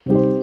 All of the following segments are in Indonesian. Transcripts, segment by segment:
Halo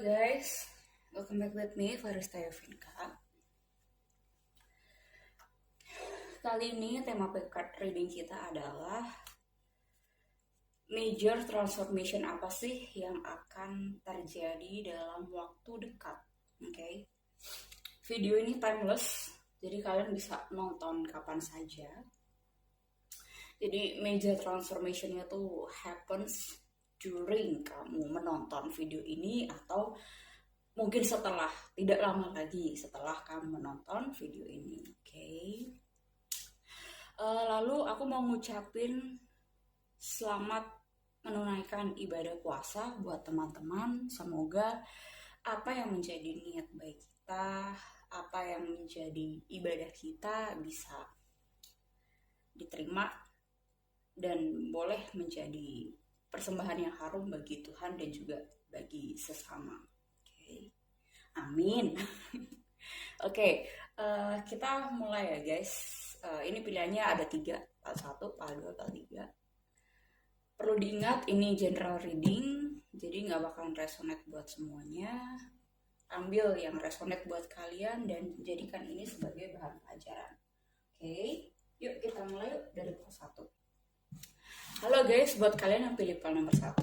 guys, welcome back with me, Farista Yovinka. Kali ini tema card reading kita adalah major transformation apa sih yang akan terjadi dalam waktu dekat. Oke. Video ini timeless, jadi kalian bisa nonton kapan saja. Jadi major transformationnya tuh happens during kamu menonton video ini atau mungkin setelah, tidak lama lagi setelah kamu menonton video ini. Oke. Lalu aku mau ngucapin selamat menunaikan ibadah puasa buat teman-teman. Semoga apa yang menjadi niat baik kita, apa yang menjadi ibadah kita bisa diterima dan boleh menjadi persembahan yang harum bagi Tuhan dan juga bagi sesama. Oke. Amin. Oke, kita mulai ya guys. Ini pilihannya ada 3, part 1, part 2, part 3. Perlu diingat ini general reading, jadi nggak bakalan resonate buat semuanya. Ambil yang resonate buat kalian dan jadikan ini sebagai bahan pelajaran. Oke, yuk kita mulai dari part 1. Halo guys, buat kalian yang pilih part nomor 1,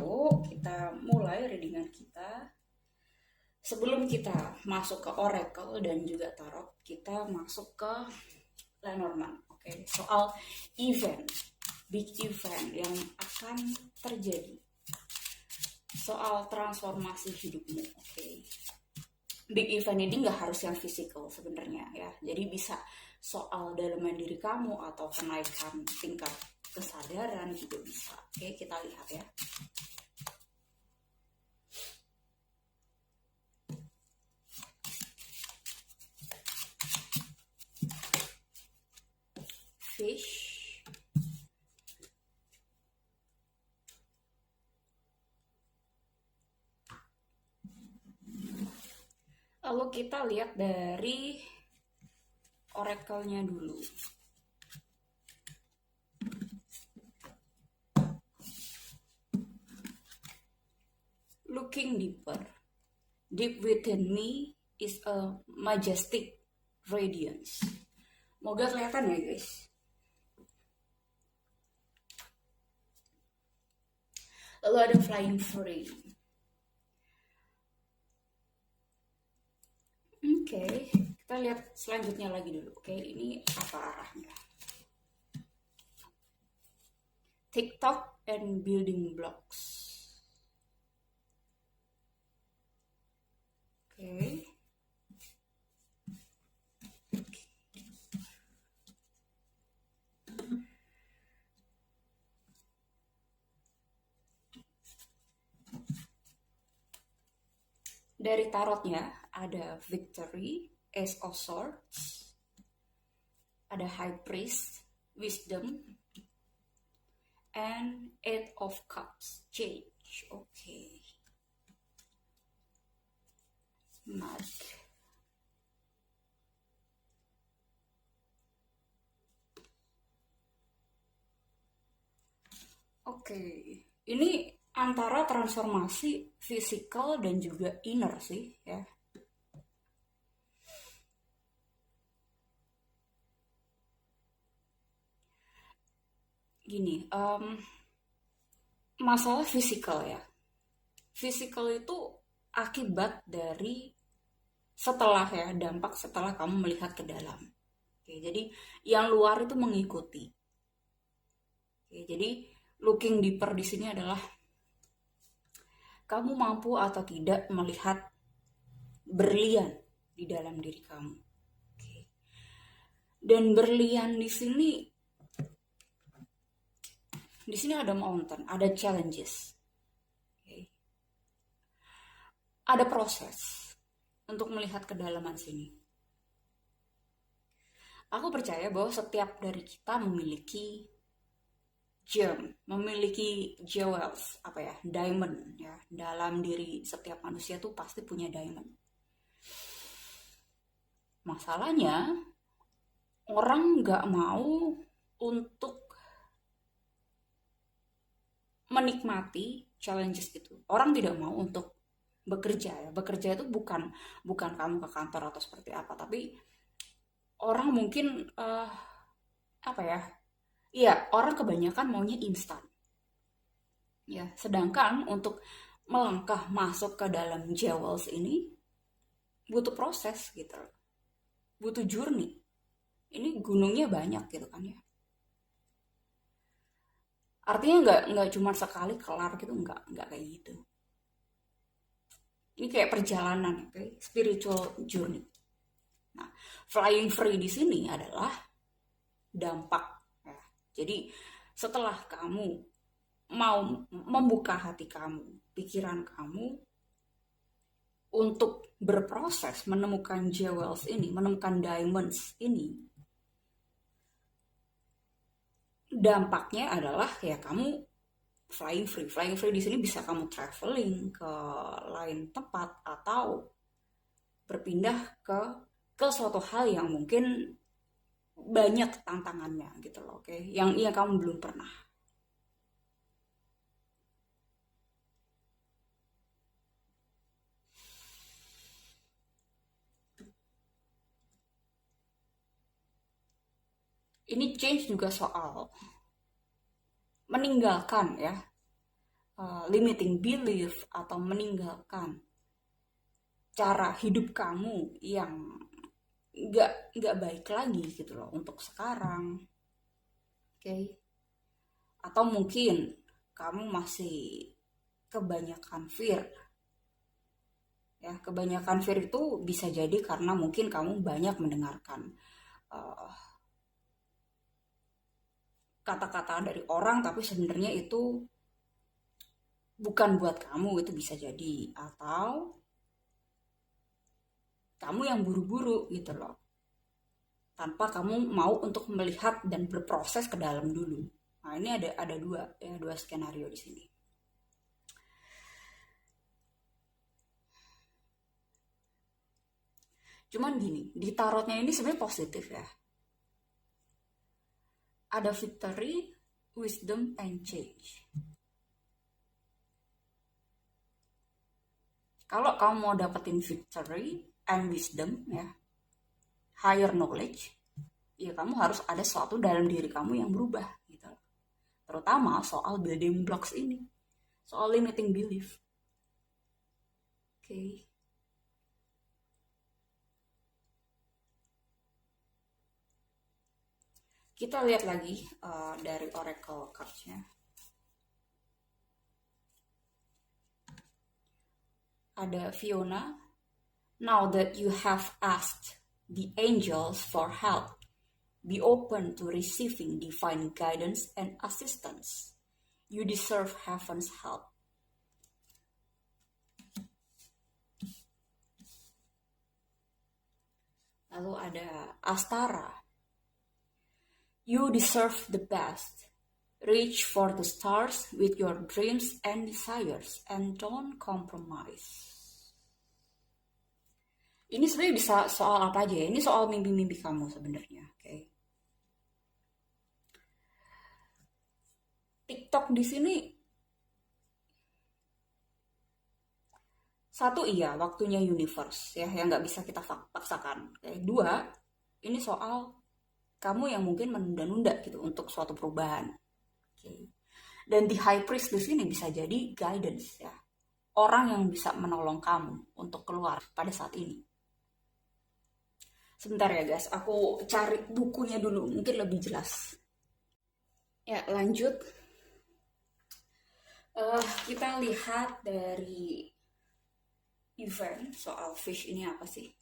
kita mulai readingan kita. Sebelum kita masuk ke oracle dan juga tarot, kita masuk ke Lenormand. Oke, soal event, big event yang akan terjadi, soal transformasi hidupmu. Oke, big event ini nggak harus yang fisikal sebenarnya ya, jadi bisa soal dalaman diri kamu atau kenaikan tingkat kesadaran juga bisa. Oke, kita lihat ya. Fish, lalu kita lihat dari oracle-nya dulu. Looking deeper, deep within me is a majestic radiance. Moga kelihatan ya guys. Lalu ada flying free. Oke, kita lihat selanjutnya lagi dulu. Oke, ini apa arahnya? TikTok and building blocks. Oke. Dari tarotnya ada victory, ace of swords, ada high priest, wisdom, and eight of cups, change. Oke. Menarik. Oke, ini antara transformasi fisikal dan juga inner sih ya. Gini, masalah fisikal ya. Fisikal itu akibat dari setelah ya, dampak setelah kamu melihat ke dalam. Oke, jadi yang luar itu mengikuti. Oke, jadi looking deeper di sini adalah kamu mampu atau tidak melihat berlian di dalam diri kamu. Oke. Dan berlian di sini ada mountain, ada challenges. Oke. Ada proses untuk melihat kedalaman sini. Aku percaya bahwa setiap dari kita memiliki memiliki jewels, apa ya, diamond ya. Dalam diri setiap manusia tuh pasti punya diamond. Masalahnya orang nggak mau untuk menikmati challenges itu. Orang tidak mau untuk bekerja ya. Bekerja itu bukan kamu ke kantor atau seperti apa, tapi orang mungkin apa ya? Iya, orang kebanyakan maunya instan. Ya, sedangkan untuk melangkah masuk ke dalam jewels ini butuh proses gitu. Butuh journey. Ini gunungnya banyak gitu kan ya. Artinya nggak cuma sekali kelar gitu, nggak kayak gitu. Ini kayak perjalanan, okay? Spiritual journey. Nah, flying free di sini adalah dampak. Ya. Jadi setelah kamu mau membuka hati kamu, pikiran kamu untuk berproses menemukan jewels ini, menemukan diamonds ini, dampaknya adalah ya kamu flying free. Flying free di sini bisa kamu traveling ke lain tempat atau berpindah ke suatu hal yang mungkin banyak tantangannya gitu loh, oke? Yang kamu belum pernah. Ini change juga soal meninggalkan ya, limiting belief atau meninggalkan cara hidup kamu yang nggak baik lagi gitu loh untuk sekarang, oke? Atau mungkin kamu masih kebanyakan fear. Ya, kebanyakan fear itu bisa jadi karena mungkin kamu banyak mendengarkan uh, kata-kata dari orang, tapi sebenarnya itu bukan buat kamu, itu bisa jadi. Atau kamu yang buru-buru gitu loh, tanpa kamu mau untuk melihat dan berproses ke dalam dulu. Nah, ini ada dua skenario di sini. Cuman gini, di tarotnya ini sebenarnya positif ya. Ada victory, wisdom, and change. Kalau kamu mau dapetin victory and wisdom ya, higher knowledge, ya kamu harus ada sesuatu dalam diri kamu yang berubah gitu. Terutama soal building blocks ini, soal limiting belief. Oke. Kita lihat lagi dari oracle cards-nya. Ada Fiona. Now that you have asked the angels for help, be open to receiving divine guidance and assistance. You deserve heaven's help. Lalu ada Astara. You deserve the best. Reach for the stars with your dreams and desires and don't compromise. Ini sebenarnya bisa soal apa aja ya? Ini soal mimpi-mimpi kamu sebenarnya, oke? TikTok di sini satu, iya, waktunya universe ya, yang nggak bisa kita paksakan. Oke. Dua, ini soal kamu yang mungkin menunda-nunda gitu untuk suatu perubahan. Oke. Dan di high priest di sini bisa jadi guidance ya, orang yang bisa menolong kamu untuk keluar pada saat ini. Sebentar ya guys, aku cari bukunya dulu, mungkin lebih jelas. Ya, lanjut. Kita lihat dari event soal fish ini apa sih?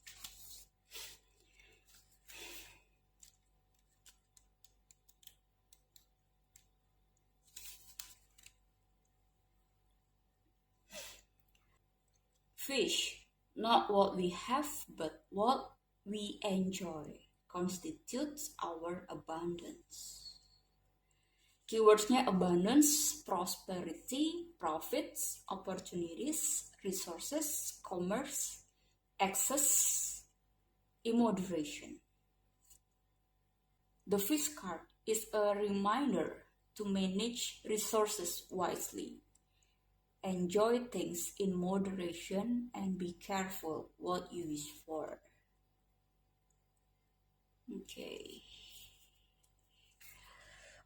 Fish, not what we have, but what we enjoy, constitutes our abundance. Keywordsnya abundance, prosperity, profits, opportunities, resources, commerce, access, immoderation. The fish card is a reminder to manage resources wisely. Enjoy things in moderation and be careful what you wish for.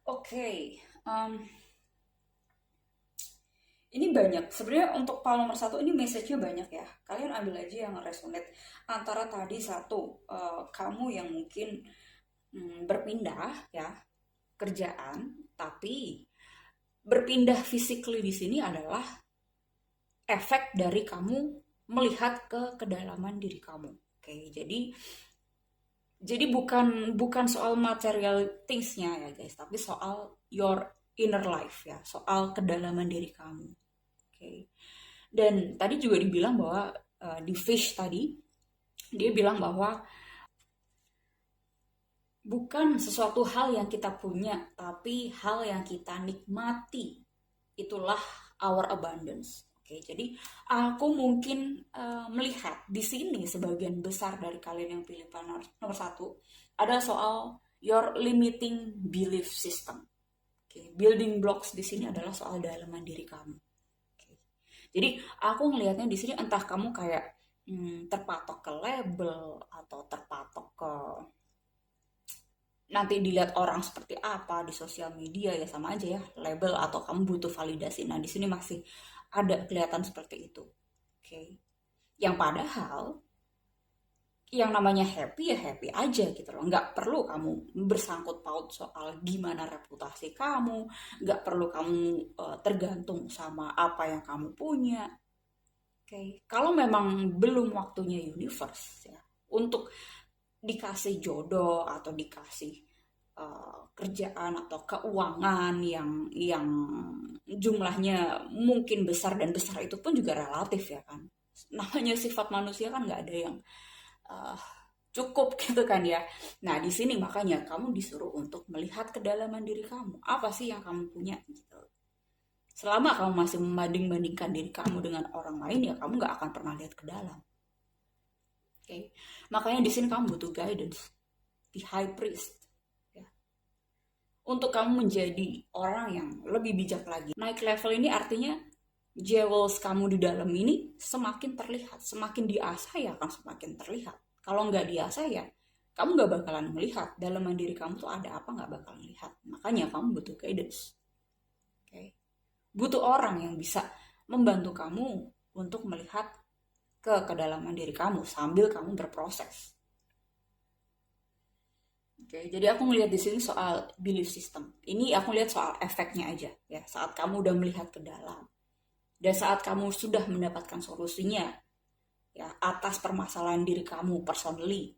Oke. Ini banyak. Sebenarnya untuk Paul nomor 1 ini message-nya banyak ya. Kalian ambil aja yang resonate. Antara tadi satu, kamu yang mungkin berpindah ya kerjaan, tapi berpindah physically di sini adalah efek dari kamu melihat ke kedalaman diri kamu. Oke, jadi bukan soal material things-nya ya guys, tapi soal your inner life ya, soal kedalaman diri kamu. Oke. Dan tadi juga dibilang bahwa di fish tadi dia bilang bahwa bukan sesuatu hal yang kita punya, tapi hal yang kita nikmati. Itulah our abundance. Oke, jadi aku mungkin melihat di sini sebagian besar dari kalian yang pilih nomor 1 ada soal your limiting belief system. Oke, building blocks di sini adalah soal dalaman diri kamu. Oke. Jadi aku ngelihatnya di sini entah kamu kayak terpatok ke label atau terpatok ke nanti dilihat orang seperti apa di sosial media, ya sama aja ya, label atau kamu butuh validasi. Nah, di sini masih ada kelihatan seperti itu. Oke. Yang padahal yang namanya happy ya happy aja gitu loh. Nggak perlu kamu bersangkut paut soal gimana reputasi kamu, nggak perlu kamu tergantung sama apa yang kamu punya. Oke. Kalau memang belum waktunya universe ya untuk dikasih jodoh atau dikasih kerjaan atau keuangan yang jumlahnya mungkin besar, dan besar itu pun juga relatif ya kan. Namanya sifat manusia kan nggak ada yang cukup gitu kan ya. Nah di sini makanya kamu disuruh untuk melihat kedalaman diri kamu. Apa sih yang kamu punya gitu. Selama kamu masih membanding-bandingkan diri kamu dengan orang lain ya kamu nggak akan pernah lihat ke dalam. Oke. Makanya di sini kamu butuh guidance, the high priest. Untuk kamu menjadi orang yang lebih bijak lagi. Naik level ini artinya jewels kamu di dalam ini semakin terlihat. Semakin diasah ya akan semakin terlihat. Kalau nggak diasah ya kamu nggak bakalan melihat dalaman diri kamu tuh ada apa, nggak bakalan melihat. Makanya kamu butuh guidance. Okay. Butuh orang yang bisa membantu kamu untuk melihat ke kedalaman diri kamu sambil kamu berproses. Oke, jadi aku ngelihat di sini soal belief system. Ini aku lihat soal efeknya aja ya. Saat kamu udah melihat ke dalam dan saat kamu sudah mendapatkan solusinya ya atas permasalahan diri kamu personally,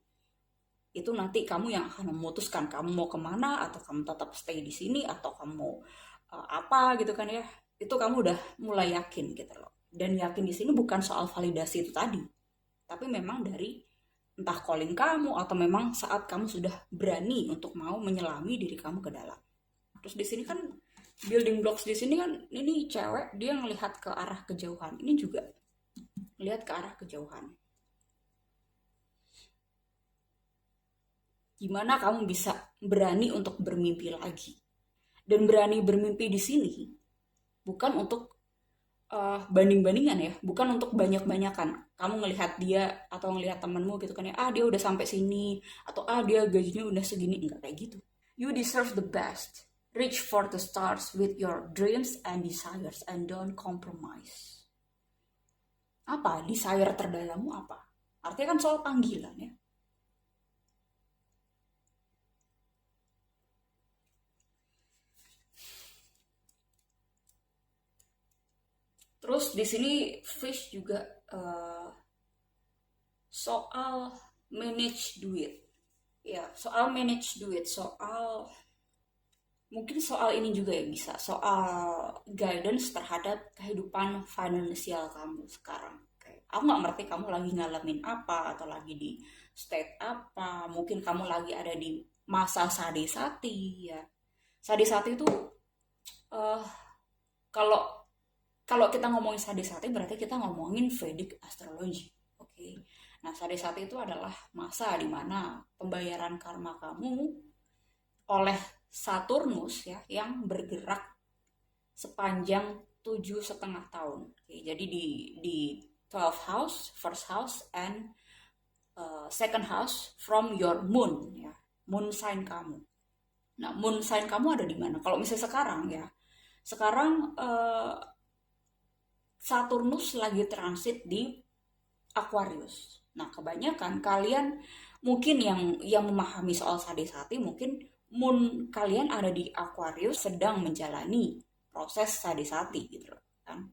itu nanti kamu yang akan memutuskan kamu mau kemana, atau kamu tetap stay di sini, atau kamu mau apa gitu kan ya. Itu kamu udah mulai yakin gitu loh. Dan yakin di sini bukan soal validasi itu tadi, tapi memang dari entah calling kamu atau memang saat kamu sudah berani untuk mau menyelami diri kamu ke dalam. Terus di sini kan building blocks di sini kan ini cewek dia ngelihat ke arah kejauhan. Ini juga lihat ke arah kejauhan. Gimana kamu bisa berani untuk bermimpi lagi? Dan berani bermimpi di sini bukan untuk banding-bandingan ya, bukan untuk banyak-banyakan. Kamu ngelihat dia atau ngelihat temanmu gitu kan ya, dia udah sampai sini, atau dia gajinya udah segini. Enggak kayak gitu. You deserve the best. Reach for the stars with your dreams and desires and don't compromise. Apa? Desire terdalammu apa? Artinya kan soal panggilan ya. Terus di sini fish juga soal manage duit. Ya, soal manage duit, mungkin soal ini juga ya bisa, soal guidance terhadap kehidupan finansial kamu sekarang. Kayak, aku nggak ngerti kamu lagi ngalamin apa, atau lagi di state apa, mungkin kamu lagi ada di masa sade-sati ya. Sade-sati itu eh, kalau kalau kita ngomongin sade-sati berarti kita ngomongin Vedic astrology. Oke. Nah, sade-sati itu adalah masa di mana pembayaran karma kamu oleh Saturnus ya yang bergerak sepanjang 7,5 tahun. Oke, jadi di 12 house, first house and second house from your moon ya, moon sign kamu. Nah, moon sign kamu ada di mana? Kalau misalnya sekarang ya, sekarang Saturnus lagi transit di Aquarius. Nah, kebanyakan kalian mungkin yang memahami soal sadesati, mungkin moon kalian ada di Aquarius sedang menjalani proses sadesati gitu loh kan.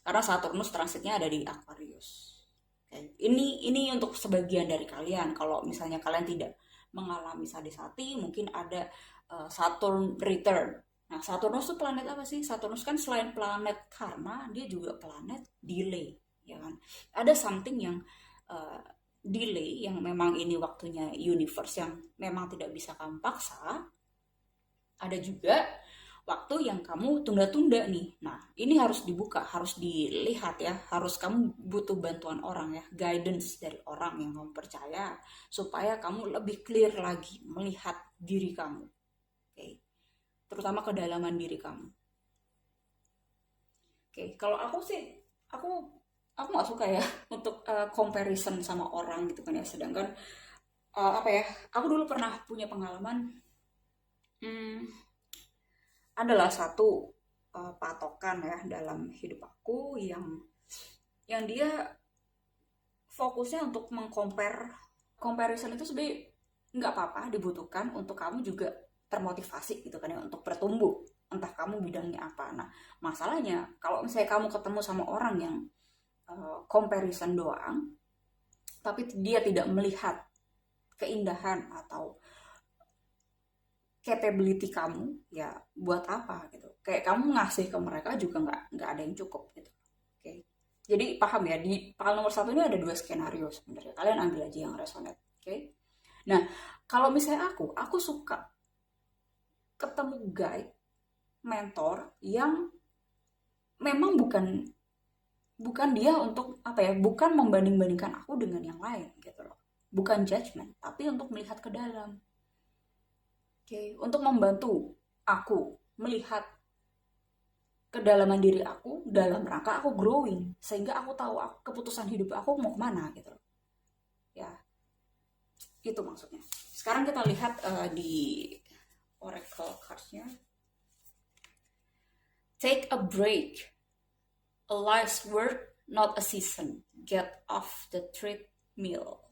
Karena Saturnus transitnya ada di Aquarius. Oke. Ini untuk sebagian dari kalian. Kalau misalnya kalian tidak mengalami sadesati, mungkin ada Saturn return. Nah, Saturnus itu planet apa sih? Saturnus kan selain planet karma, dia juga planet delay, ya kan? Ada something yang uh, delay, yang memang ini waktunya universe, yang memang tidak bisa kamu paksa. Ada juga waktu yang kamu tunda-tunda nih. Nah, ini harus dibuka, harus dilihat ya. Harus kamu butuh bantuan orang ya, guidance dari orang yang kamu percaya, supaya kamu lebih clear lagi melihat diri kamu. Oke. Terutama kedalaman diri kamu. Oke, kalau aku sih, aku nggak suka ya untuk comparison sama orang gitu kan ya. Sedangkan apa ya? Aku dulu pernah punya pengalaman. Hmm, adalah satu patokan ya dalam hidup aku yang dia fokusnya untuk mengcompare. Comparison itu sebenarnya nggak apa-apa, dibutuhkan untuk kamu juga termotivasi gitu kan ya, untuk bertumbuh, entah kamu bidangnya apa. Nah, masalahnya kalau misalnya kamu ketemu sama orang yang comparison doang, tapi dia tidak melihat keindahan atau capability kamu, ya buat apa gitu. Kayak kamu ngasih ke mereka juga nggak ada yang cukup gitu. Oke. Jadi paham ya, di file nomor 1 ini ada 2 skenario sebenarnya. Kalian ambil aja yang resonate. Oke. Nah, kalau misalnya aku suka ketemu guide, mentor yang memang bukan dia untuk apa ya, bukan membanding-bandingkan aku dengan yang lain gitu loh. Bukan judgment, tapi untuk melihat ke dalam. Oke, untuk membantu aku melihat kedalaman diri aku dalam rangka aku growing, sehingga aku tahu keputusan hidup aku mau kemana gitu. Ya, itu maksudnya. Sekarang kita lihat di oracle cards-nya. Take a break. A life's work, not a season. Get off the treadmill.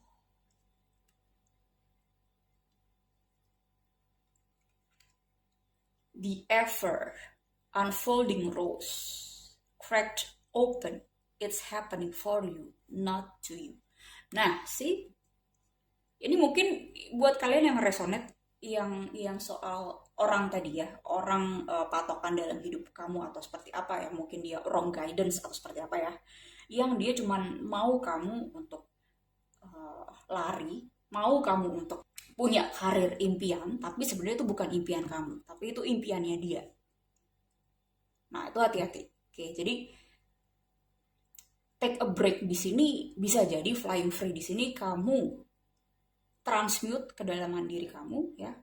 The ever unfolding rose, cracked open, it's happening for you, not to you. Nah, sih, ini mungkin buat kalian yang resonate, yang soal orang tadi ya, orang patokan dalam hidup kamu atau seperti apa ya, mungkin dia wrong guidance atau seperti apa ya, yang dia cuman mau kamu untuk lari, mau kamu untuk punya karir impian, tapi sebenarnya itu bukan impian kamu, tapi itu impiannya dia. Nah, itu hati-hati. Oke, jadi take a break di sini bisa jadi flying free di sini kamu transmute kedalaman diri kamu ya.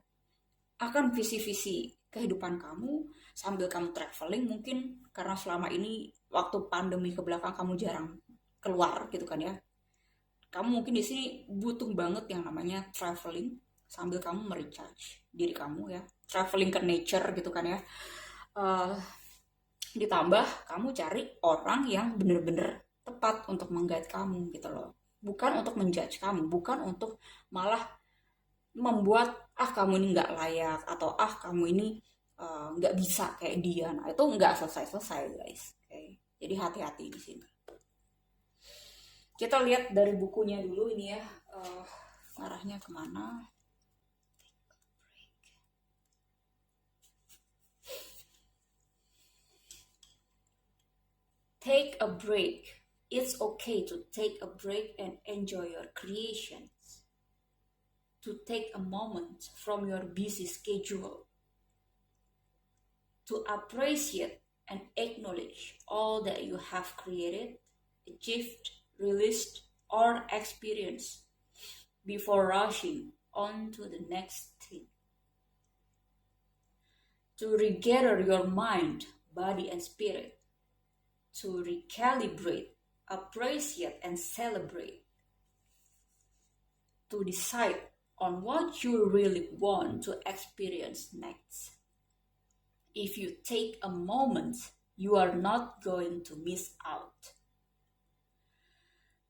Akan visi-visi kehidupan kamu sambil kamu traveling, mungkin karena selama ini waktu pandemi ke belakang kamu jarang keluar gitu kan ya. Kamu mungkin di sini butuh banget yang namanya traveling sambil kamu merecharge diri kamu ya. Traveling ke nature gitu kan ya. Ditambah kamu cari orang yang bener-bener tepat untuk menggait kamu gitu loh. Bukan untuk menjudge kamu, bukan untuk malah membuat kamu ini nggak layak, atau kamu ini nggak bisa kayak dia. Nah, itu nggak selesai-selesai guys. Okay. Jadi hati-hati di sini. Kita lihat dari bukunya dulu ini ya, arahnya kemana. Take a break. It's okay to take a break and enjoy your creations. To take a moment from your busy schedule. To appreciate and acknowledge all that you have created, achieved, released, or experienced before rushing on to the next thing. To regather your mind, body, and spirit. To recalibrate, appreciate, and celebrate. To decide on what you really want to experience next. If you take a moment, you are not going to miss out.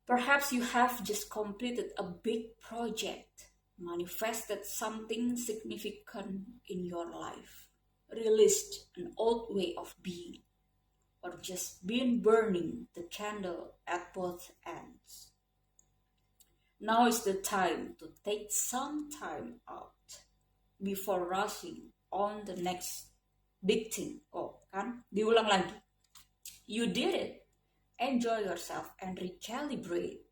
Perhaps you have just completed a big project, manifested something significant in your life, released an old way of being, or just been burning the candle at both ends. Now is the time to take some time out before rushing on the next big thing. Oh, kan? Diulang lagi. You did it. Enjoy yourself and recalibrate.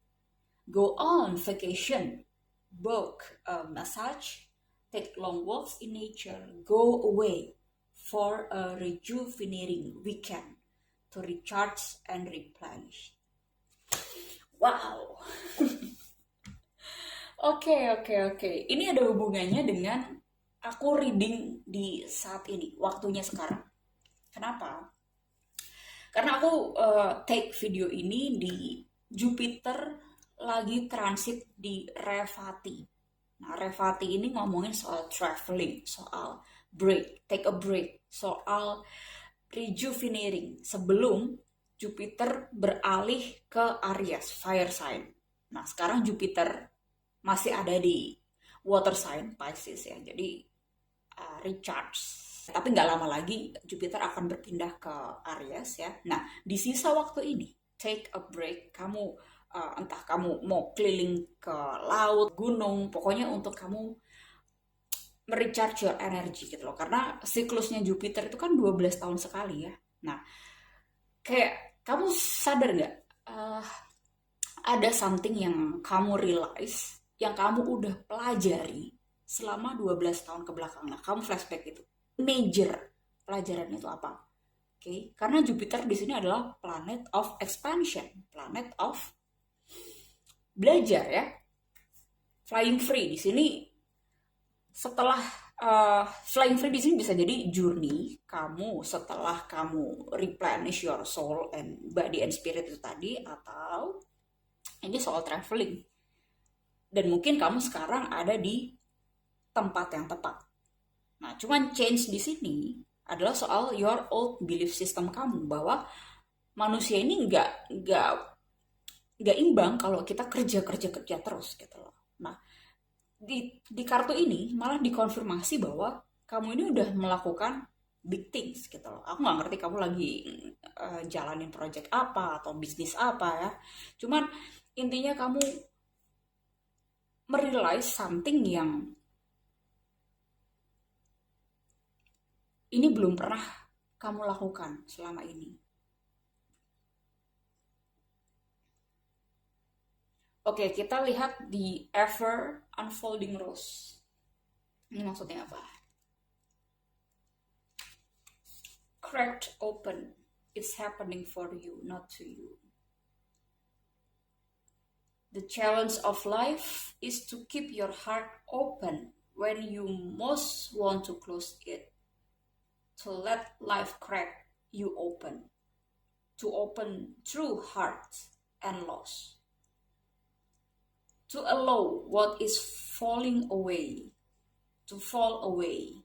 Go on vacation. Book a massage. Take long walks in nature. Go away for a rejuvenating weekend to recharge and replenish. Wow. Oke. Ini ada hubungannya dengan aku reading di saat ini, waktunya sekarang. Kenapa? Karena aku take video ini di Jupiter lagi transit di Revati. Nah, Revati ini ngomongin soal traveling, soal break, take a break, soal rejuvenating sebelum Jupiter beralih ke Aries, fire sign. Nah, sekarang Jupiter masih ada di water sign, Pisces ya. Jadi recharge. Tapi nggak lama lagi Jupiter akan berpindah ke Aries ya. Nah, di sisa waktu ini, take a break. Kamu entah kamu mau keliling ke laut, gunung, pokoknya untuk kamu merecharge your energy gitu loh. Karena siklusnya Jupiter itu kan 12 tahun sekali ya. Nah, kayak kamu sadar nggak ada something yang kamu realize, yang kamu udah pelajari selama 12 tahun ke belakang. Nah, kamu flashback itu. Major pelajaran itu apa? Oke, karena Jupiter di sini adalah planet of expansion, planet of belajar ya. Flying free di sini setelah flying free di sini bisa jadi journey kamu setelah kamu replenish your soul and body and spirit itu tadi, atau ini soal traveling. Dan mungkin kamu sekarang ada di tempat yang tepat. Nah, cuman change di sini adalah soal your old belief system kamu, bahwa manusia ini nggak imbang kalau kita kerja terus gitu loh. Nah, di kartu ini malah dikonfirmasi bahwa kamu ini udah melakukan big things gitu loh. Aku nggak ngerti kamu lagi jalanin project apa atau bisnis apa ya. Cuman intinya kamu merealize something yang ini belum pernah kamu lakukan selama ini. Oke, kita lihat di Ever Unfolding Rose. Ini maksudnya apa? Cracked open. It's happening for you, not to you. The challenge of life is to keep your heart open when you most want to close it. To let life crack you open. To open true heart and loss. To allow what is falling away to fall away.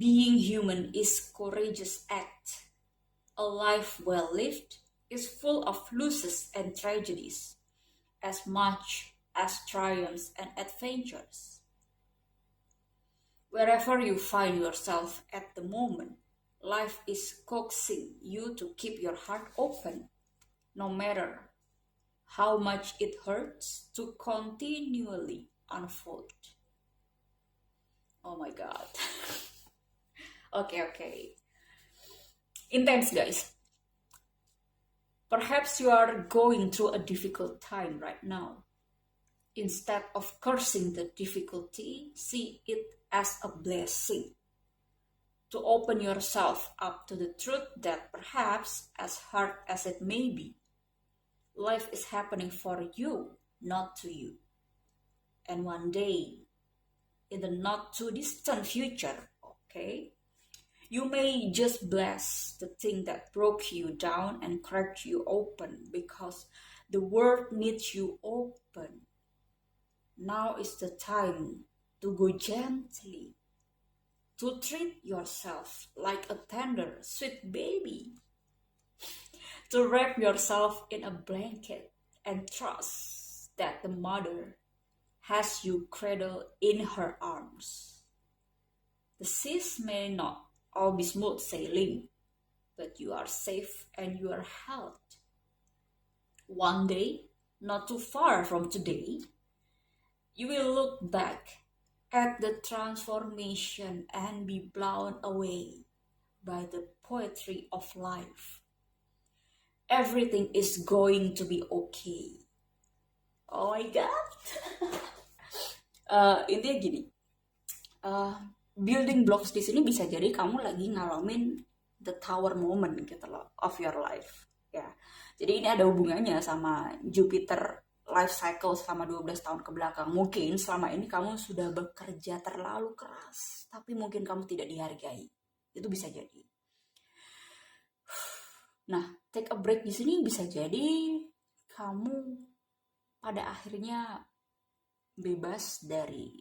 Being human is courageous act. A life well lived is full of losses and tragedies, as much as triumphs and adventures. Wherever you find yourself at the moment, Life is coaxing you to keep your heart open, no matter how much it hurts to continually unfold. Oh my god. Okay. Intense, guys. Perhaps you are going through a difficult time right now. Instead of cursing the difficulty, see it as a blessing to open yourself up to the truth that perhaps, as hard as it may be, life is happening for you, not to you. And one day, in the not too distant future, okay, you may just bless the thing that broke you down and cracked you open because the world needs you open. Now is the time to go gently, to treat yourself like a tender, sweet baby, to wrap yourself in a blanket and trust that the mother has you cradled in her arms. The seas may not all be smooth sailing, but you are safe and you are held. One day, not too far from today, you will look back at the transformation and be blown away by the poetry of life. Everything is going to be okay. Oh my god. Intinya gini, building blocks di sini bisa jadi kamu lagi ngalamin the tower moment gitu loh of your life ya. Jadi ini ada hubungannya sama Jupiter life cycle selama 12 tahun ke belakang. Mungkin selama ini kamu sudah bekerja terlalu keras, tapi mungkin kamu tidak dihargai. Itu bisa jadi. Nah, take a break di sini bisa jadi kamu pada akhirnya bebas dari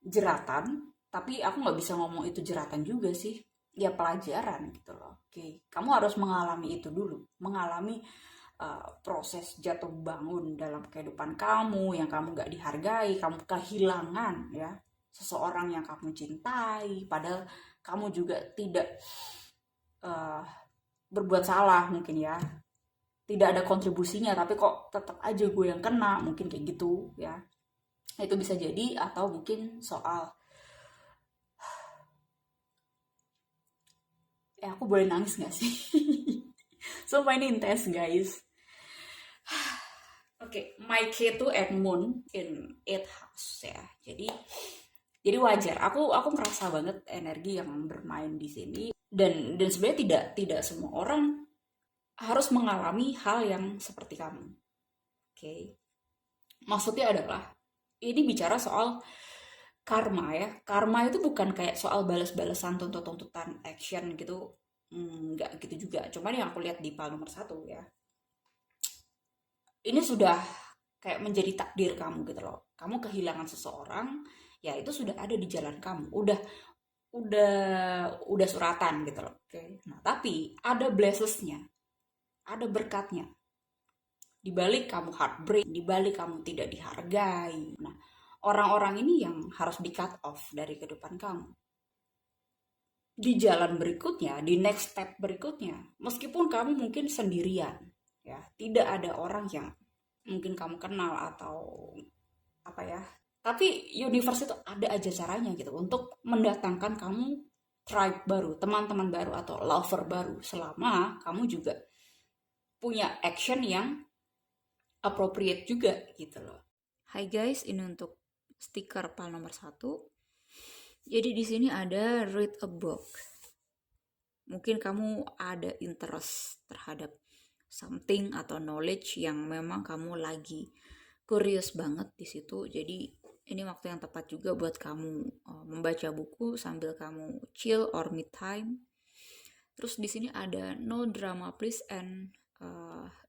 jeratan, tapi aku nggak bisa ngomong itu jeratan juga sih, ya pelajaran gitu loh. Oke, kamu harus mengalami itu dulu, mengalami proses jatuh bangun dalam kehidupan kamu, yang kamu nggak dihargai, kamu kehilangan ya seseorang yang kamu cintai, padahal kamu juga tidak berbuat salah mungkin ya, tidak ada kontribusinya, tapi kok tetap aja gue yang kena, mungkin kayak gitu ya. Itu bisa jadi, atau mungkin soal aku boleh nangis gak sih? Sumpah ini intens guys. Oke, my K2 and Moon in 8th house ya. Jadi wajar. Aku ngerasa banget energi yang bermain di sini, dan sebenarnya tidak semua orang harus mengalami hal yang seperti kamu. Oke. Maksudnya adalah ini bicara soal karma ya. Karma itu bukan kayak soal balas-balasan tuntut-tuntutan action gitu. Nggak gitu juga. Cuman yang aku lihat di pal nomor 1 ya, ini sudah kayak menjadi takdir kamu gitu loh. Kamu kehilangan seseorang, ya itu sudah ada di jalan kamu. Udah suratan gitu loh. Oke. Nah, tapi ada blessesnya, ada berkatnya. Di balik kamu heartbreak, di balik kamu tidak dihargai. Nah, orang-orang ini yang harus di cut off dari kehidupan kamu. Di jalan berikutnya, di next step berikutnya, meskipun kamu mungkin sendirian, ya, tidak ada orang yang mungkin kamu kenal atau apa ya, tapi universe itu ada aja caranya gitu untuk mendatangkan kamu tribe baru, teman-teman baru atau lover baru, selama kamu juga punya action yang appropriate juga gitu loh. Hai guys, ini untuk stiker pal nomor 1. Jadi di sini ada read a book. Mungkin kamu ada interest terhadap something atau knowledge yang memang kamu lagi curious banget di situ. Jadi ini waktu yang tepat juga buat kamu membaca buku sambil kamu chill or me time. Terus di sini ada no drama please and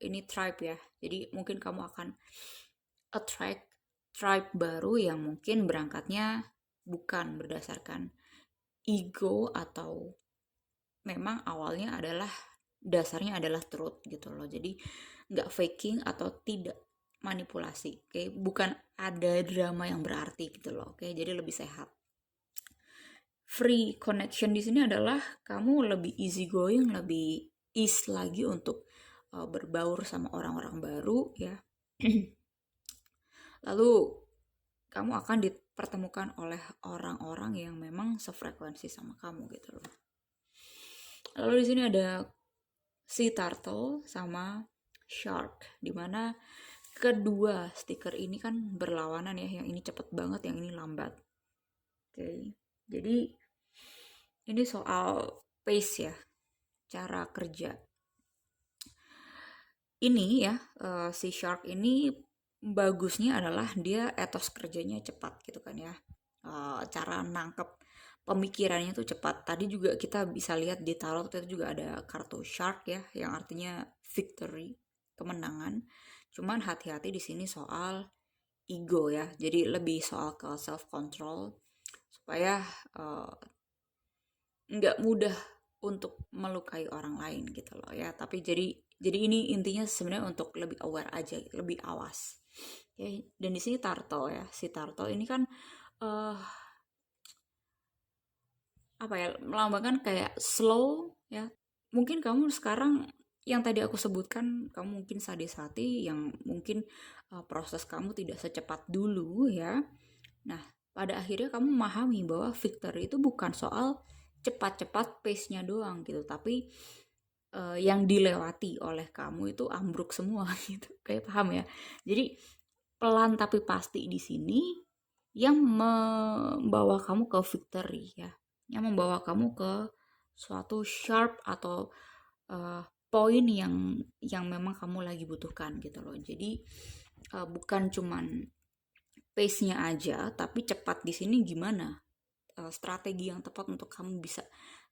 ini tribe ya. Jadi mungkin kamu akan attract tribe baru yang mungkin berangkatnya bukan berdasarkan ego, atau memang awalnya adalah dasarnya adalah truth gitu loh. Jadi nggak faking atau tidak manipulasi, bukan ada drama yang berarti gitu loh. Jadi lebih sehat. Free connection di sini adalah kamu lebih easy going, lebih ease lagi untuk berbaur sama orang-orang baru ya. Lalu kamu akan dipertemukan oleh orang-orang yang memang sefrekuensi sama kamu gitu loh. Lalu di sini ada sea turtle sama shark, dimana kedua stiker ini kan berlawanan ya, yang ini cepet banget, yang ini lambat. Oke, jadi ini soal pace ya, cara kerja. Ini ya, si shark ini bagusnya adalah dia etos kerjanya cepat gitu kan ya. Cara nangkep pemikirannya tuh cepat. Tadi juga kita bisa lihat di tarot itu juga ada kartu shark ya, yang artinya victory, kemenangan. Cuman hati-hati di sini soal ego ya. Jadi lebih soal ke self control supaya nggak mudah untuk melukai orang lain gitu loh ya. Tapi jadi ini intinya sebenarnya untuk lebih aware aja, lebih awas. Oke, dan di sini turtle ya. Si turtle ini kan apa ya, melambangkan kayak slow ya. Mungkin kamu sekarang yang tadi aku sebutkan, kamu mungkin sadisati yang mungkin proses kamu tidak secepat dulu ya. Nah, pada akhirnya kamu memahami bahwa victory itu bukan soal cepat-cepat pace-nya doang gitu, tapi yang dilewati oleh kamu itu ambruk semua gitu. Kayak paham ya? Jadi pelan tapi pasti di sini yang membawa kamu ke victory ya, yang membawa kamu ke suatu sharp atau poin yang memang kamu lagi butuhkan gitu loh. Jadi bukan cuman pace-nya aja, tapi cepat di sini gimana? Strategi yang tepat untuk kamu bisa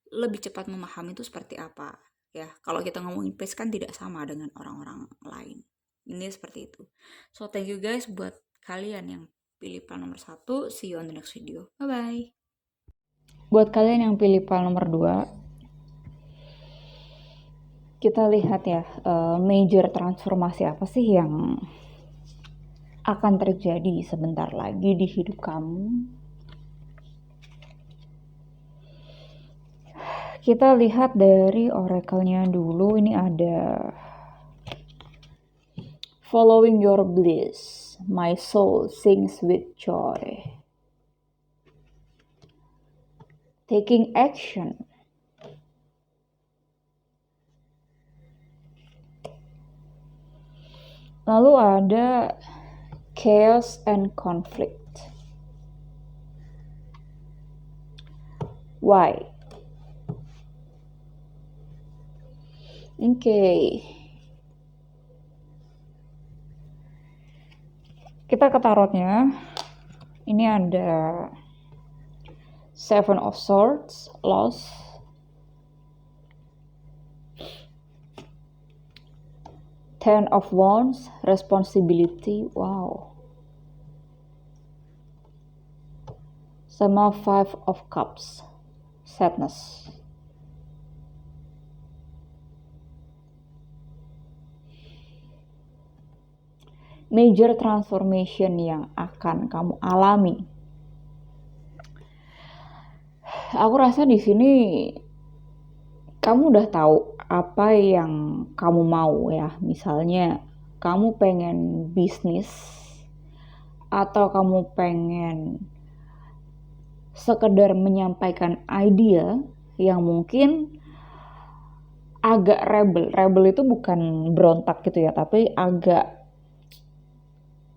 lebih cepat memahami itu seperti apa ya. Kalau kita ngomongin pace kan tidak sama dengan orang-orang lain. Ini seperti itu. So thank you guys buat kalian yang pilih pile nomor 1. See you on the next video. Bye bye. Buat kalian yang pilih pile nomor 2, kita lihat ya, major transformasi apa sih yang akan terjadi sebentar lagi di hidup kamu. Kita lihat dari oracle-nya dulu. Ini ada following your bliss, my soul sings with joy. Taking action. Lalu ada chaos and conflict. Why? Oke. Kita ke tarotnya. Ini ada Seven of Swords, loss. Ten of Wands, responsibility. Wow. Sama Five of Cups, sadness. Major transformation yang akan kamu alami. Aku rasa di sini kamu udah tahu apa yang kamu mau ya. Misalnya kamu pengen bisnis atau kamu pengen sekedar menyampaikan ide yang mungkin agak rebel. Rebel itu bukan berontak gitu ya, tapi agak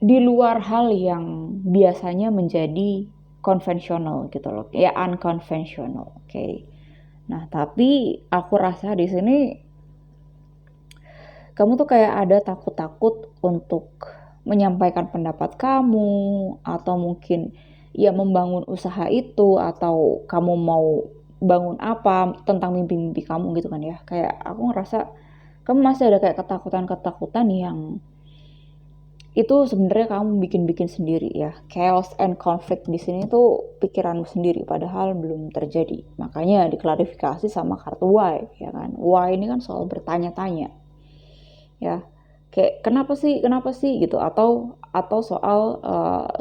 di luar hal yang biasanya menjadi konvensional gitu loh, ya unconventional. Oke. Nah, tapi aku rasa di sini kamu tuh kayak ada takut-takut untuk menyampaikan pendapat kamu, atau mungkin ya membangun usaha itu, atau kamu mau bangun apa tentang mimpi-mimpi kamu gitu kan ya. Kayak aku ngerasa kamu masih ada kayak ketakutan-ketakutan yang itu sebenarnya kamu bikin-bikin sendiri ya. Chaos and conflict di sini tuh pikiranmu sendiri, padahal belum terjadi. Makanya diklarifikasi sama kartu why, ya kan. Why ini kan soal bertanya-tanya, ya. Kayak kenapa sih gitu, atau soal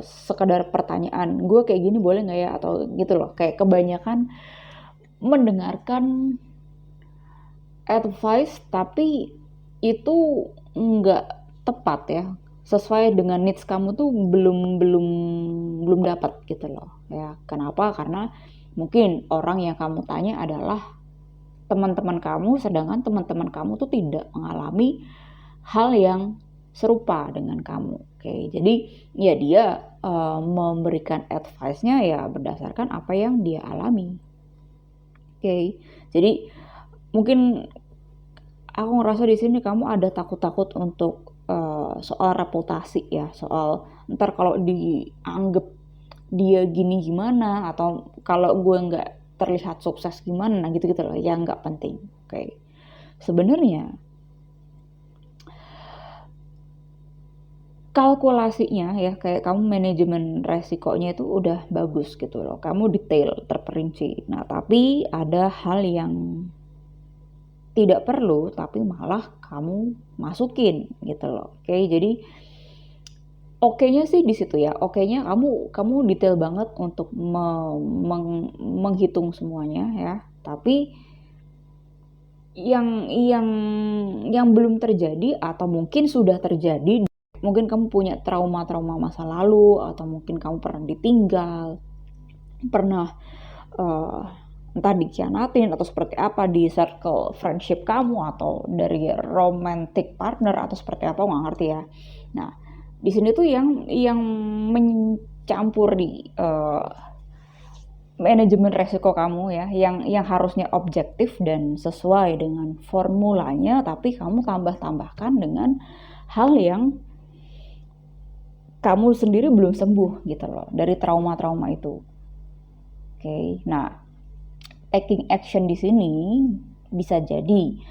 sekedar pertanyaan, gue kayak gini boleh nggak ya, atau gitu loh. Kayak kebanyakan mendengarkan advice tapi itu nggak tepat ya, sesuai dengan needs kamu tuh belum belum belum dapat gitu loh ya. Kenapa? Karena mungkin orang yang kamu tanya adalah teman-teman kamu, sedangkan teman-teman kamu tuh tidak mengalami hal yang serupa dengan kamu. Oke, jadi ya dia memberikan advice-nya ya berdasarkan apa yang dia alami. Oke, jadi mungkin aku ngerasa di sini kamu ada takut-takut untuk soal reputasi ya, soal ntar kalau dianggap dia gini gimana, atau kalau gue nggak terlihat sukses gimana, nah gitu-gitu loh yang nggak penting. Oke, sebenarnya kalkulasinya ya, kayak kamu manajemen resikonya itu udah bagus gitu loh, kamu detail terperinci. Nah tapi ada hal yang tidak perlu tapi malah kamu masukin gitu loh. Oke, jadi oke-nya sih di situ ya. Oke-nya kamu detail banget untuk menghitung semuanya ya. Tapi yang belum terjadi atau mungkin sudah terjadi, mungkin kamu punya trauma-trauma masa lalu, atau mungkin kamu pernah ditinggal, pernah uh, entah dikhianatin atau seperti apa di circle friendship kamu, atau dari romantic partner, atau seperti apa, nggak ngerti ya. Nah di sini tuh yang mencampur di manajemen resiko kamu ya, yang harusnya objektif dan sesuai dengan formulanya, tapi kamu tambahkan dengan hal yang kamu sendiri belum sembuh gitu loh dari trauma-trauma itu. Oke, nah taking action di sini bisa jadi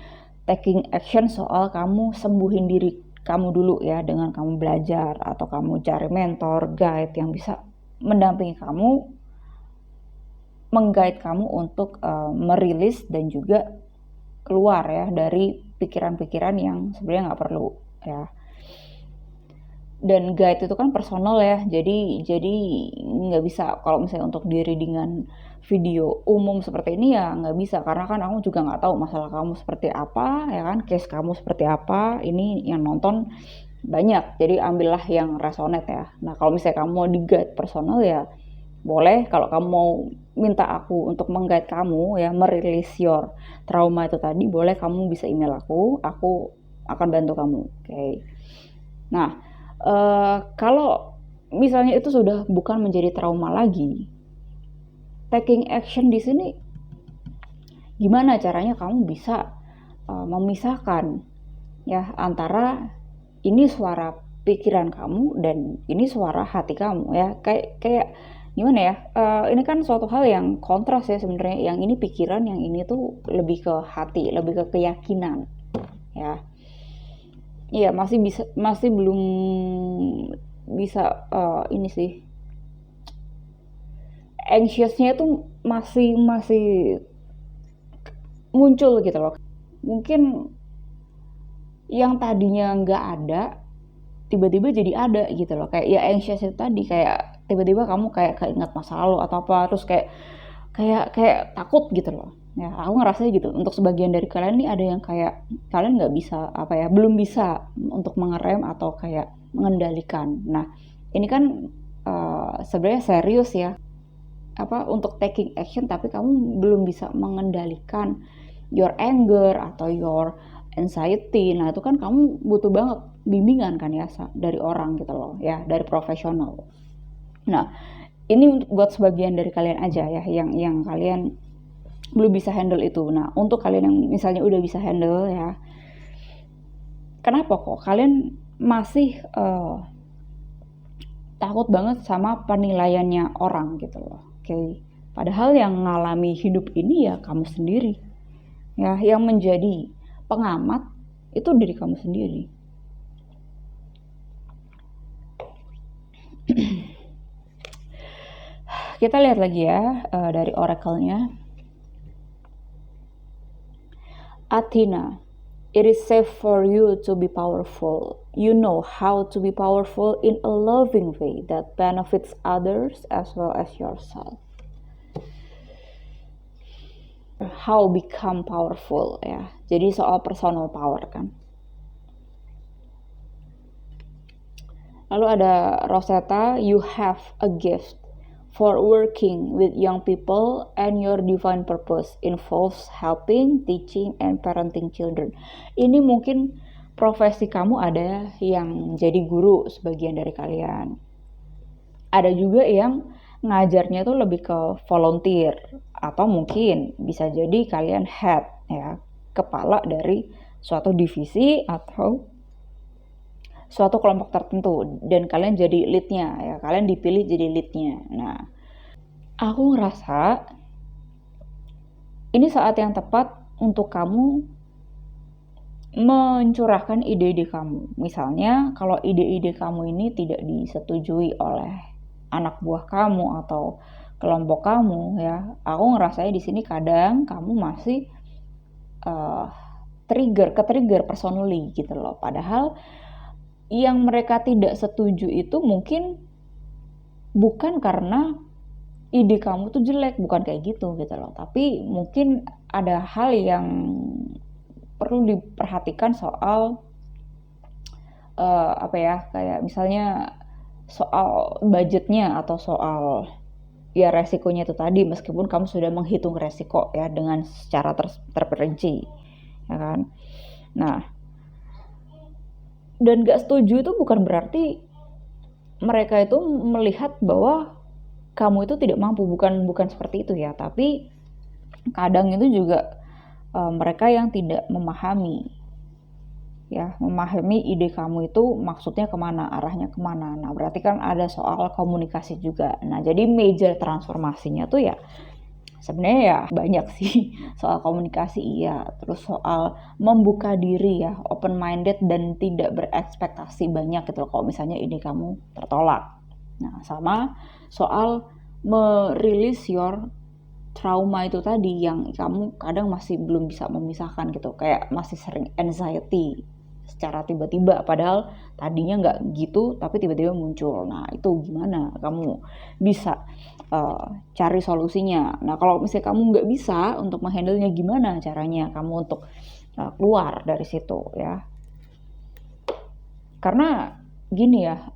taking action soal kamu sembuhin diri kamu dulu ya, dengan kamu belajar atau kamu cari mentor, guide yang bisa mendampingi kamu, mengguide kamu untuk merilis dan juga keluar ya dari pikiran-pikiran yang sebenarnya nggak perlu ya. Dan guide itu kan personal ya, jadi nggak bisa kalau misalnya untuk diri dengan video umum seperti ini ya nggak bisa, karena kan aku juga nggak tahu masalah kamu seperti apa ya kan, case kamu seperti apa, ini yang nonton banyak, jadi ambillah yang resonate ya. Nah kalau misalnya kamu mau di guide personal ya boleh, kalau kamu mau minta aku untuk mengguide kamu ya merilis your trauma itu tadi, boleh, kamu bisa email aku akan bantu kamu. Oke. Nah, kalau misalnya itu sudah bukan menjadi trauma lagi, taking action di sini gimana caranya kamu bisa memisahkan ya antara ini suara pikiran kamu dan ini suara hati kamu ya. Kayak gimana ya? Ini kan suatu hal yang kontras ya sebenarnya. Yang ini pikiran, yang ini tuh lebih ke hati, lebih ke keyakinan ya. Iya, masih belum bisa ini sih, anxiousnya itu masih masih muncul gitu loh. Mungkin yang tadinya nggak ada tiba-tiba jadi ada gitu loh, kayak ya anxious itu tadi, kayak tiba-tiba kamu kayak keinget masa lalu atau apa, terus kayak takut gitu loh ya. Aku ngerasa gitu, untuk sebagian dari kalian nih ada yang kayak kalian nggak bisa apa ya, belum bisa untuk mengerem atau kayak mengendalikan. Nah ini kan sebenarnya serius ya, apa, untuk taking action tapi kamu belum bisa mengendalikan your anger atau your anxiety. Nah itu kan kamu butuh banget bimbingan kan ya dari orang gitu loh ya, dari profesional. Nah ini buat sebagian dari kalian aja ya yang kalian belum bisa handle itu. Nah untuk kalian yang misalnya udah bisa handle ya, kenapa kok kalian masih takut banget sama penilaiannya orang gitu loh. Oke, padahal yang ngalami hidup ini ya kamu sendiri ya, yang menjadi pengamat itu diri kamu sendiri. Kita lihat lagi ya dari oracle-nya. Athena, It is safe for you to be powerful. You know how to be powerful in a loving way that benefits others as well as yourself. How become powerful ya. Jadi soal personal power kan. Lalu ada Rosetta, you have a gift for working with young people and your divine purpose involves helping, teaching, and parenting children. Ini mungkin profesi kamu ada yang jadi guru sebagian dari kalian. Ada juga yang ngajarnya tuh lebih ke volunteer atau mungkin bisa jadi kalian head ya, kepala dari suatu divisi atau suatu kelompok tertentu dan kalian jadi leadnya ya, kalian dipilih jadi leadnya. Nah, aku ngerasa ini saat yang tepat untuk kamu mencurahkan ide-ide kamu. Misalnya kalau ide-ide kamu ini tidak disetujui oleh anak buah kamu atau kelompok kamu ya, aku ngerasanya di sini kadang kamu masih ke-trigger personally gitu loh. Padahal yang mereka tidak setuju itu mungkin bukan karena ide kamu tuh jelek, bukan kayak gitu loh. Tapi mungkin ada hal yang perlu diperhatikan soal kayak misalnya soal budgetnya atau soal ya resikonya itu tadi, meskipun kamu sudah menghitung resiko ya dengan secara terperinci ya kan. Nah, dan gak setuju itu bukan berarti mereka itu melihat bahwa kamu itu tidak mampu, bukan seperti itu ya. Tapi kadang itu juga mereka yang tidak memahami ide kamu itu maksudnya kemana, arahnya kemana. Nah, berarti kan ada soal komunikasi juga. Nah, jadi major transformasinya tuh ya sebenarnya ya banyak sih, soal komunikasi iya, terus soal membuka diri ya, open minded dan tidak berekspektasi banyak gitu loh kalau misalnya ide kamu tertolak. Nah, sama soal merilis your trauma itu tadi yang kamu kadang masih belum bisa memisahkan gitu, kayak masih sering anxiety secara tiba-tiba padahal tadinya nggak gitu tapi tiba-tiba muncul. Nah, itu gimana kamu bisa cari solusinya. Nah, kalau misalnya kamu nggak bisa untuk menghandlenya, gimana caranya kamu untuk keluar dari situ ya. Karena gini ya,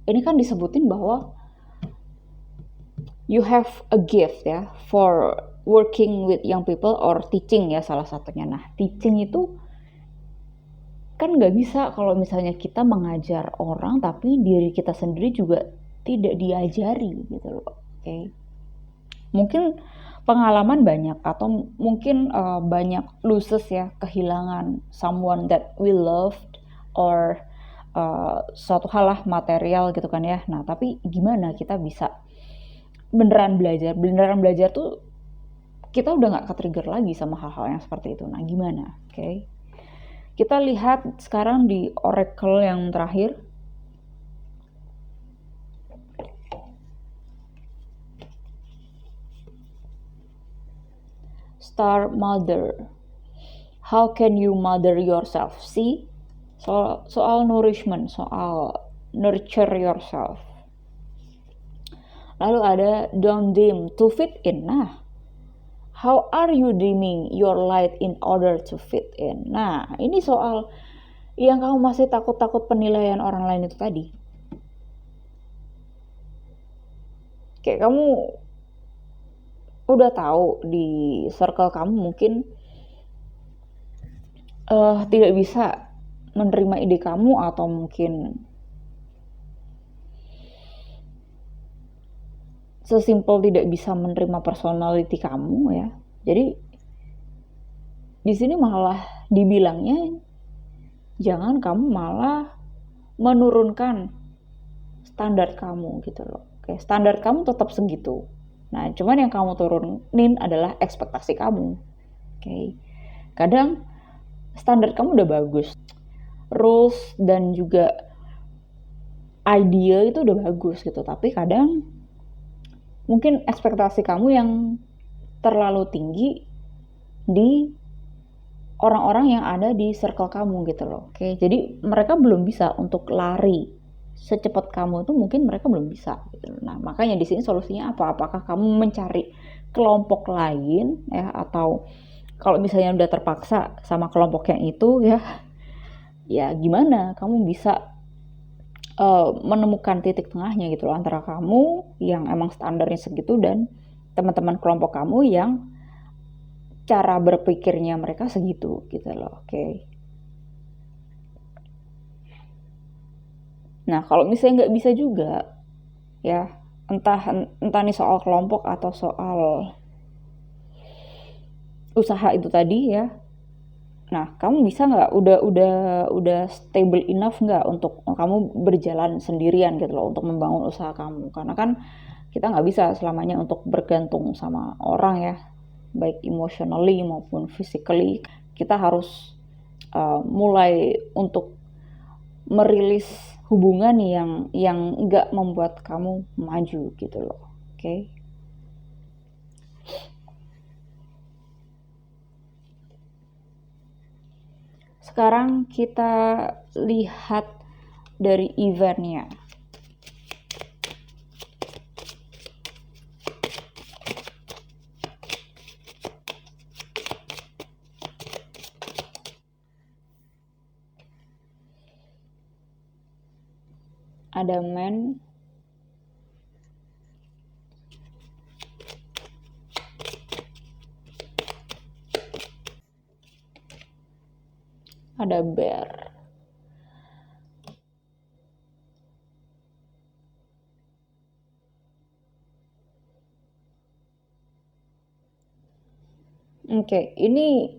ini kan disebutin bahwa you have a gift ya for working with young people or teaching ya salah satunya. Nah, teaching itu kan nggak bisa kalau misalnya kita mengajar orang tapi diri kita sendiri juga tidak diajari gitu loh. Okay. Mungkin pengalaman banyak atau mungkin banyak losses ya, kehilangan someone that we loved or suatu hal lah material gitu kan ya. Nah, tapi gimana kita bisa beneran belajar tuh kita udah nggak ke-trigger lagi sama hal-hal yang seperti itu. Nah, gimana? Okay. Kita lihat sekarang di Oracle yang terakhir. Star Mother. How can you mother yourself? See? Soal nourishment, soal nurture yourself. Lalu ada don't dim to fit in. Nah, how are you dimming your light in order to fit in? Nah, ini soal yang kamu masih takut penilaian orang lain itu tadi. Kayak kamu udah tahu di circle kamu mungkin tidak bisa menerima ide kamu atau mungkin sesimpel tidak bisa menerima personality kamu ya. Jadi di sini malah dibilangnya jangan kamu malah menurunkan standar kamu gitu loh. Oke, standar kamu tetap segitu. Nah, cuman yang kamu turunin adalah ekspektasi kamu. Oke. Kadang standar kamu udah bagus. Rules dan juga idea itu udah bagus gitu, tapi kadang mungkin ekspektasi kamu yang terlalu tinggi di orang-orang yang ada di circle kamu gitu loh. Oke, jadi mereka belum bisa untuk lari secepat kamu, itu mungkin mereka belum bisa gitu. Nah, makanya di sini solusinya apa? Apakah kamu mencari kelompok lain ya, atau kalau misalnya udah terpaksa sama kelompok yang itu ya, ya gimana kamu bisa menemukan titik tengahnya gitu loh, antara kamu yang emang standarnya segitu dan teman-teman kelompok kamu yang cara berpikirnya mereka segitu gitu loh. Oke. Nah, kalau misalnya nggak bisa juga ya, entah entah nih soal kelompok atau soal usaha itu tadi ya. Nah, kamu bisa nggak, udah stable enough nggak untuk kamu berjalan sendirian gitu loh untuk membangun usaha kamu? Karena kan kita nggak bisa selamanya untuk bergantung sama orang ya, baik emotionally maupun physically. Kita harus mulai untuk merilis hubungan yang nggak membuat kamu maju gitu loh. Oke. Okay? Sekarang kita lihat dari eventnya. Ada man, ada bear. Oke, ini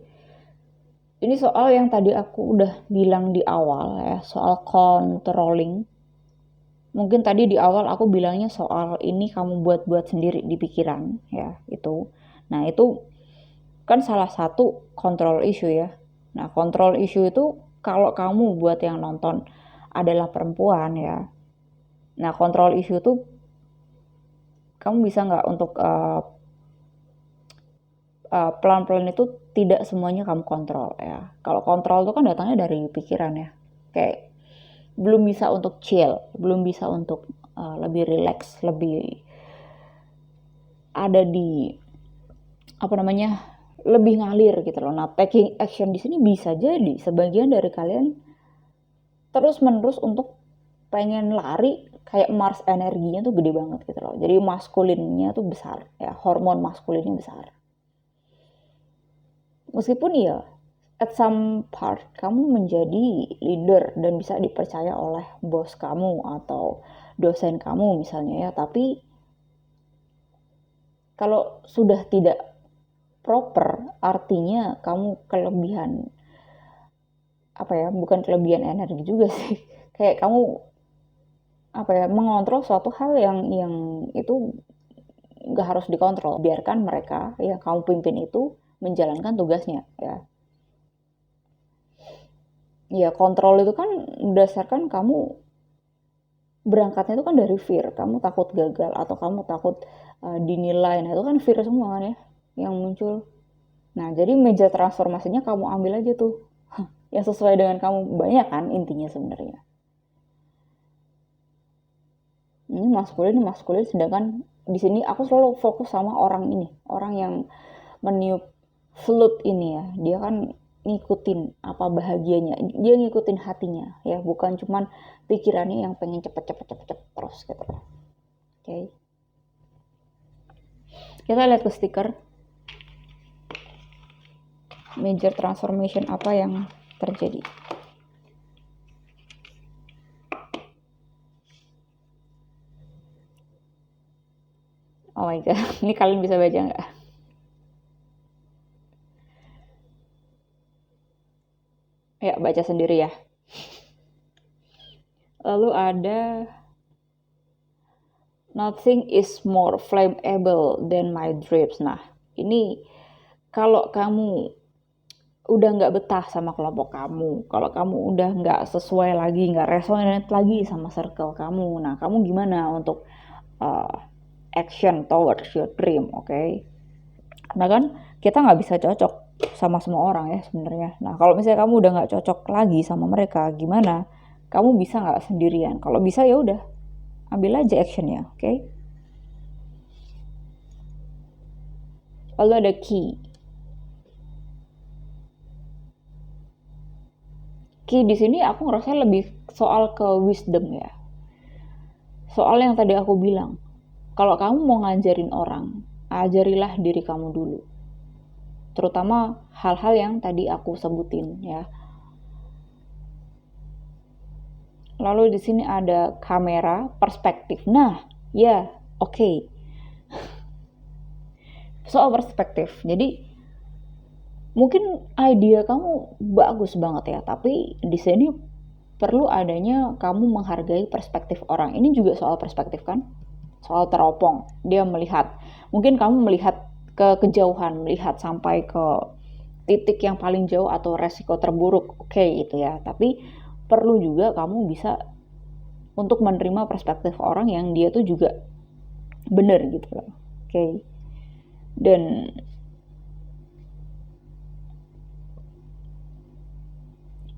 soal yang tadi aku udah bilang di awal ya, soal controlling. Mungkin tadi di awal aku bilangnya soal ini kamu buat-buat sendiri di pikiran ya, itu. Nah, itu kan salah satu control issue ya. Nah, control issue itu kalau kamu buat yang nonton adalah perempuan ya. Nah, control issue itu kamu bisa nggak untuk pelan-pelan itu tidak semuanya kamu kontrol ya. Kalau kontrol itu kan datangnya dari pikiran ya. Kayak belum bisa untuk chill, belum bisa untuk lebih relax, lebih ada di apa namanya, lebih ngalir gitu loh. Nah, taking action di sini bisa jadi sebagian dari kalian terus menerus untuk pengen lari, kayak Mars energinya tuh gede banget gitu loh. Jadi maskulinnya tuh besar ya, hormon maskulinnya besar. Meskipun ya at some part kamu menjadi leader dan bisa dipercaya oleh bos kamu atau dosen kamu misalnya ya, tapi kalau sudah tidak proper artinya kamu kelebihan, apa ya, bukan kelebihan energi juga sih, kayak kamu apa ya, mengontrol suatu hal yang itu nggak harus dikontrol, biarkan mereka yang kamu pimpin itu menjalankan tugasnya ya. Ya, kontrol itu kan berdasarkan kamu berangkatnya itu kan dari fear, kamu takut gagal atau kamu takut dinilai. Nah, itu kan fear semua kan ya yang muncul. Nah, jadi meja transformasinya kamu ambil aja tuh yang sesuai dengan kamu, banyak kan intinya sebenarnya. Ini maskulin, sedangkan di sini aku selalu fokus sama orang ini, orang yang meniup flute ini ya. Dia kan ngikutin apa bahagianya, dia ngikutin hatinya ya, bukan cuman pikirannya yang pengen cepet terus gitu. Oke. Kita lihat ke stiker. Major transformation apa yang terjadi? Oh my god, ini kalian bisa baca nggak? Ya, baca sendiri ya. Lalu ada nothing is more flammable than my dreams. Nah, ini kalau kamu udah nggak betah sama kelompok kamu, kalau kamu udah nggak sesuai lagi, nggak resonate lagi sama circle kamu, nah kamu gimana untuk uh, action towards your dream, oke? Okay? Nah kan kita nggak bisa cocok sama semua orang ya sebenarnya. Nah, kalau misalnya kamu udah nggak cocok lagi sama mereka, gimana? Kamu bisa nggak sendirian? Kalau bisa ya udah, ambil aja actionnya, oke? Okay? Lalu ada key. Key di sini aku ngerasa lebih soal ke wisdom ya. Soal yang tadi aku bilang, kalau kamu mau ngajarin orang, ajarilah diri kamu dulu. Terutama hal-hal yang tadi aku sebutin ya. Lalu di sini ada kamera, perspektif. Nah, ya, oke. Soal perspektif. Jadi mungkin ide kamu bagus banget ya, tapi di sini perlu adanya kamu menghargai perspektif orang. Ini juga soal perspektif kan? Soal teropong. Dia melihat. Mungkin kamu melihat ke kejauhan, melihat sampai ke titik yang paling jauh atau resiko terburuk. Oke, itu ya. Tapi perlu juga kamu bisa untuk menerima perspektif orang yang dia tuh juga benar gitu loh. Oke. Dan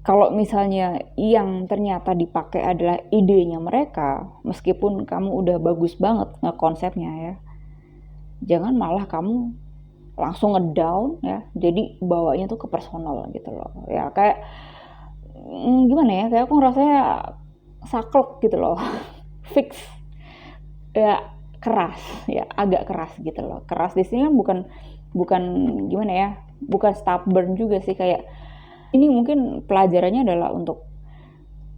kalau misalnya yang ternyata dipakai adalah idenya mereka, meskipun kamu udah bagus banget ngekonsepnya ya, jangan malah kamu langsung ngedown ya, jadi bawanya tuh ke personal gitu loh. Ya kayak gimana ya, kayak aku ngerasanya saklek gitu loh. Fix ya, keras ya, agak keras gitu loh. Keras di sini kan bukan bukan gimana ya, bukan stubborn juga sih, kayak ini mungkin pelajarannya adalah untuk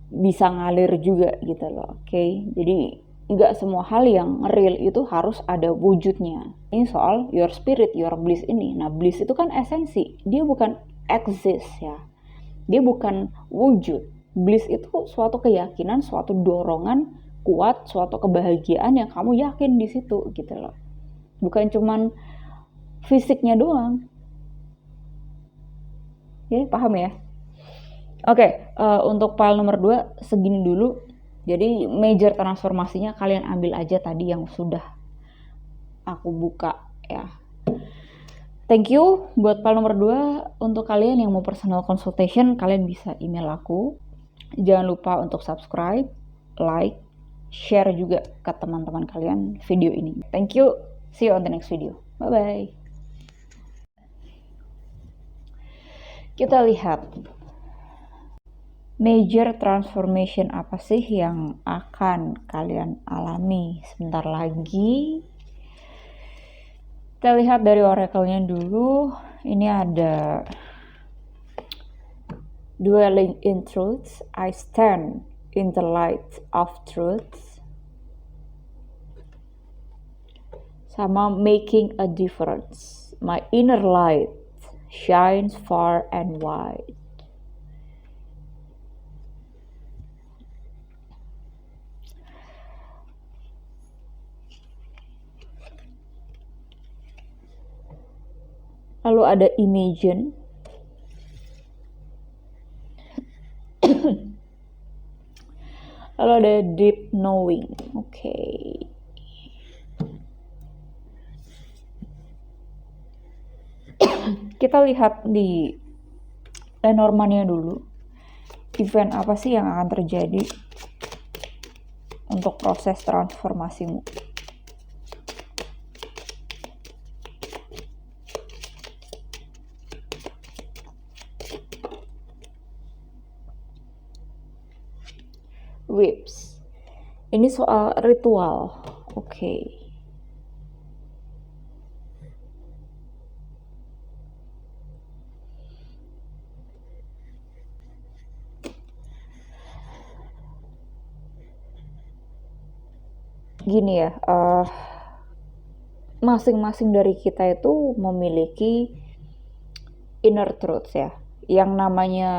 bisa ngalir juga gitu loh. Oke, jadi nggak semua hal yang real itu harus ada wujudnya. Ini soal your spirit, your bliss ini. Nah, bliss itu kan esensi, dia bukan exist ya, dia bukan wujud. Bliss itu suatu keyakinan, suatu dorongan kuat, suatu kebahagiaan yang kamu yakin di situ gitu loh, bukan cuman fisiknya doang. Ya, paham ya? Oke, untuk file nomor 2 segini dulu. Jadi major transformasinya kalian ambil aja tadi yang sudah aku buka ya. Thank you buat file nomor 2. Untuk kalian yang mau personal consultation, kalian bisa email aku. Jangan lupa untuk subscribe, like, share juga ke teman-teman kalian video ini. Thank you. See you on the next video. Bye-bye. Kita lihat major transformation apa sih yang akan kalian alami sebentar lagi. Kita lihat dari oracle-nya dulu. Ini ada dwelling in truth, I stand in the light of truth, sama making a difference, my inner light shines far and wide. Lalu ada imagine. Lalu ada deep knowing. Oke. Kita lihat di Lenormand-nya dulu. Event apa sih yang akan terjadi untuk proses transformasimu? Whips. Ini soal ritual. Oke. Gini ya, masing-masing dari kita itu memiliki inner truth ya. Yang namanya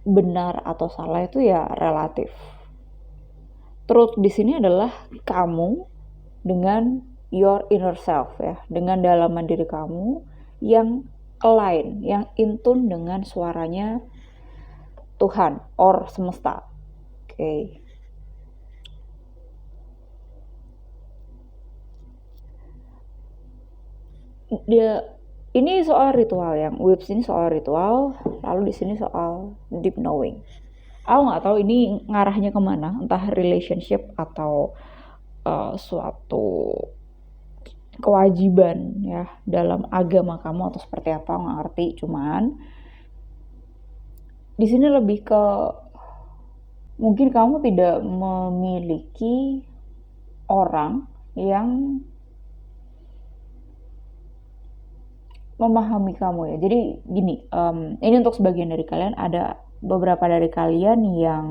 benar atau salah itu ya relatif. Truth di sini adalah kamu dengan your inner self ya, dengan dalaman diri kamu yang align, yang in tune dengan suaranya Tuhan or semesta. Oke. Dia Ini soal ritual, yang whips ini soal ritual, lalu di sini soal deep knowing. Aku nggak tahu ini ngarahnya kemana, entah relationship atau suatu kewajiban ya dalam agama kamu atau seperti apa, nggak ngerti. Cuman di sini lebih ke mungkin kamu tidak memiliki orang yang memahami kamu ya. Jadi gini, ini untuk sebagian dari kalian, ada beberapa dari kalian yang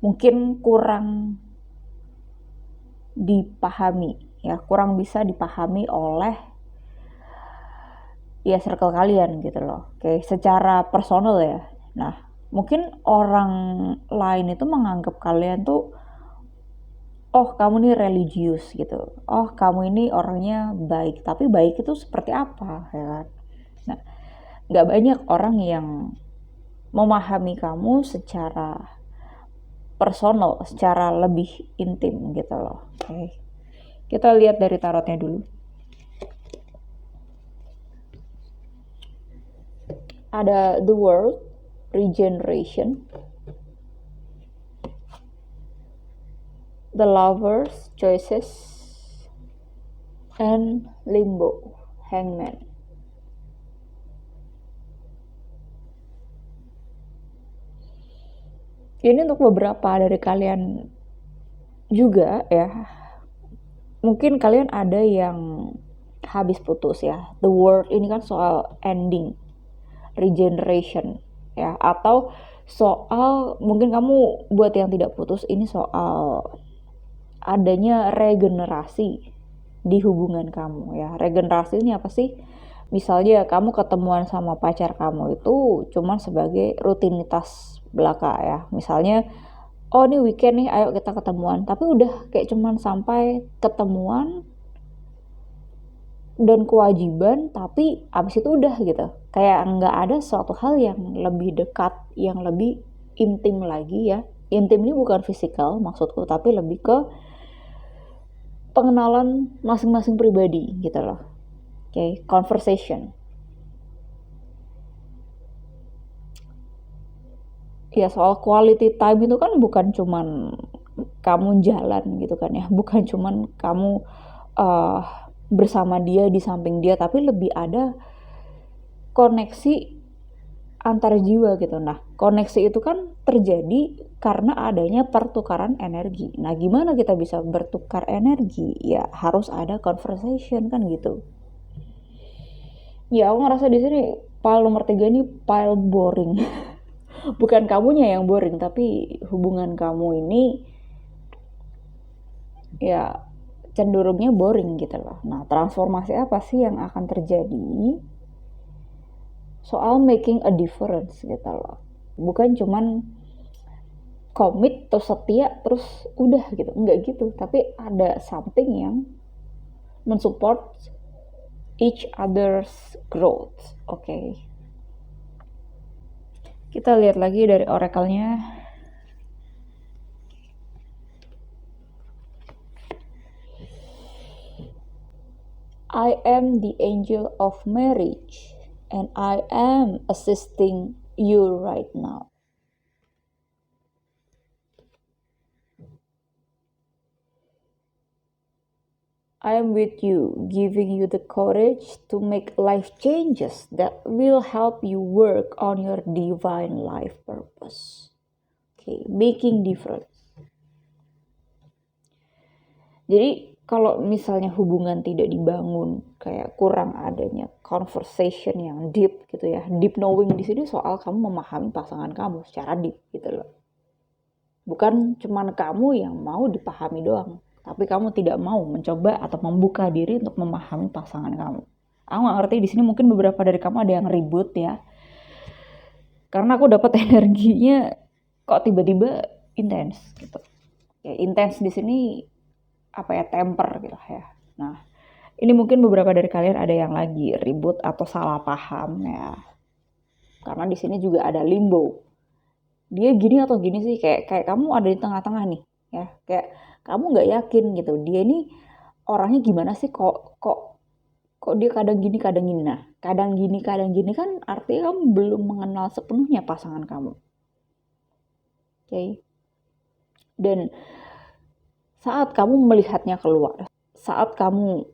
mungkin kurang dipahami ya, kurang bisa dipahami oleh ya circle kalian gitu loh. Oke, secara personal ya. Nah, mungkin orang lain itu menganggap kalian tuh, oh kamu nih religius gitu, oh kamu ini orangnya baik, tapi baik itu seperti apa ya kan. Nah, nggak banyak orang yang memahami kamu secara personal, secara lebih intim gitu loh. Oke, kita lihat dari tarotnya dulu. Ada the world, regeneration, the lovers, choices, and limbo, hangman. Ini untuk beberapa dari kalian juga ya. Mungkin kalian ada yang habis putus ya. The world ini kan soal ending, regeneration ya, atau soal mungkin kamu buat yang tidak putus ini soal adanya regenerasi di hubungan kamu ya. Regenerasi ini apa sih? Misalnya kamu ketemuan sama pacar kamu itu cuman sebagai rutinitas belaka ya. Misalnya, oh ini weekend nih, ayo kita ketemuan. Tapi udah kayak cuman sampai ketemuan dan kewajiban, tapi abis itu udah gitu. Kayak nggak ada suatu hal yang lebih dekat, yang lebih intim lagi ya. Intim ini bukan fisikal maksudku, tapi lebih ke pengenalan masing-masing pribadi gitu loh. Oke, conversation. Ya soal quality time itu kan bukan cuman kamu jalan gitu kan ya, bukan cuman kamu uh, bersama dia, di samping dia, tapi lebih ada koneksi antar jiwa gitu. Nah, koneksi itu kan terjadi karena adanya pertukaran energi. Nah, gimana kita bisa bertukar energi? Ya harus ada conversation kan gitu. Ya, aku ngerasa di sini pile nomor 3 ini pile boring. Bukan kamunya yang boring, tapi hubungan kamu ini ya cenderungnya boring gitu loh. Nah, transformasi apa sih yang akan terjadi? Soal making a difference gitu loh. Bukan cuman komit terus setia terus udah gitu, enggak gitu, tapi ada something yang mensupport each other's growth. Oke. Kita lihat lagi dari oracle-nya. I am the angel of marriage and I am assisting you right now. I am with you, giving you the courage to make life changes that will help you work on your divine life purpose. Okay, making difference. Jadi kalau misalnya hubungan tidak dibangun, kayak kurang adanya conversation yang deep gitu ya. Deep knowing di sini soal kamu memahami pasangan kamu secara deep gitu loh. Bukan cuman kamu yang mau dipahami doang, tapi kamu tidak mau mencoba atau membuka diri untuk memahami pasangan kamu. Aku gak ngerti, di sini mungkin beberapa dari kamu ada yang ribut ya, karena aku dapat energinya kok tiba-tiba intens gitu. Ya intens di sini apa ya, temper gitu ya. Nah, ini mungkin beberapa dari kalian ada yang lagi ribut atau salah paham ya, karena di sini juga ada limbo. Dia gini atau gini sih, kayak kamu ada di tengah-tengah nih ya, kayak kamu nggak yakin gitu dia ini orangnya gimana sih, kok kok dia kadang gini. Nah, kadang gini kan artinya kamu belum mengenal sepenuhnya pasangan kamu. Oke. Dan saat kamu melihatnya keluar, saat kamu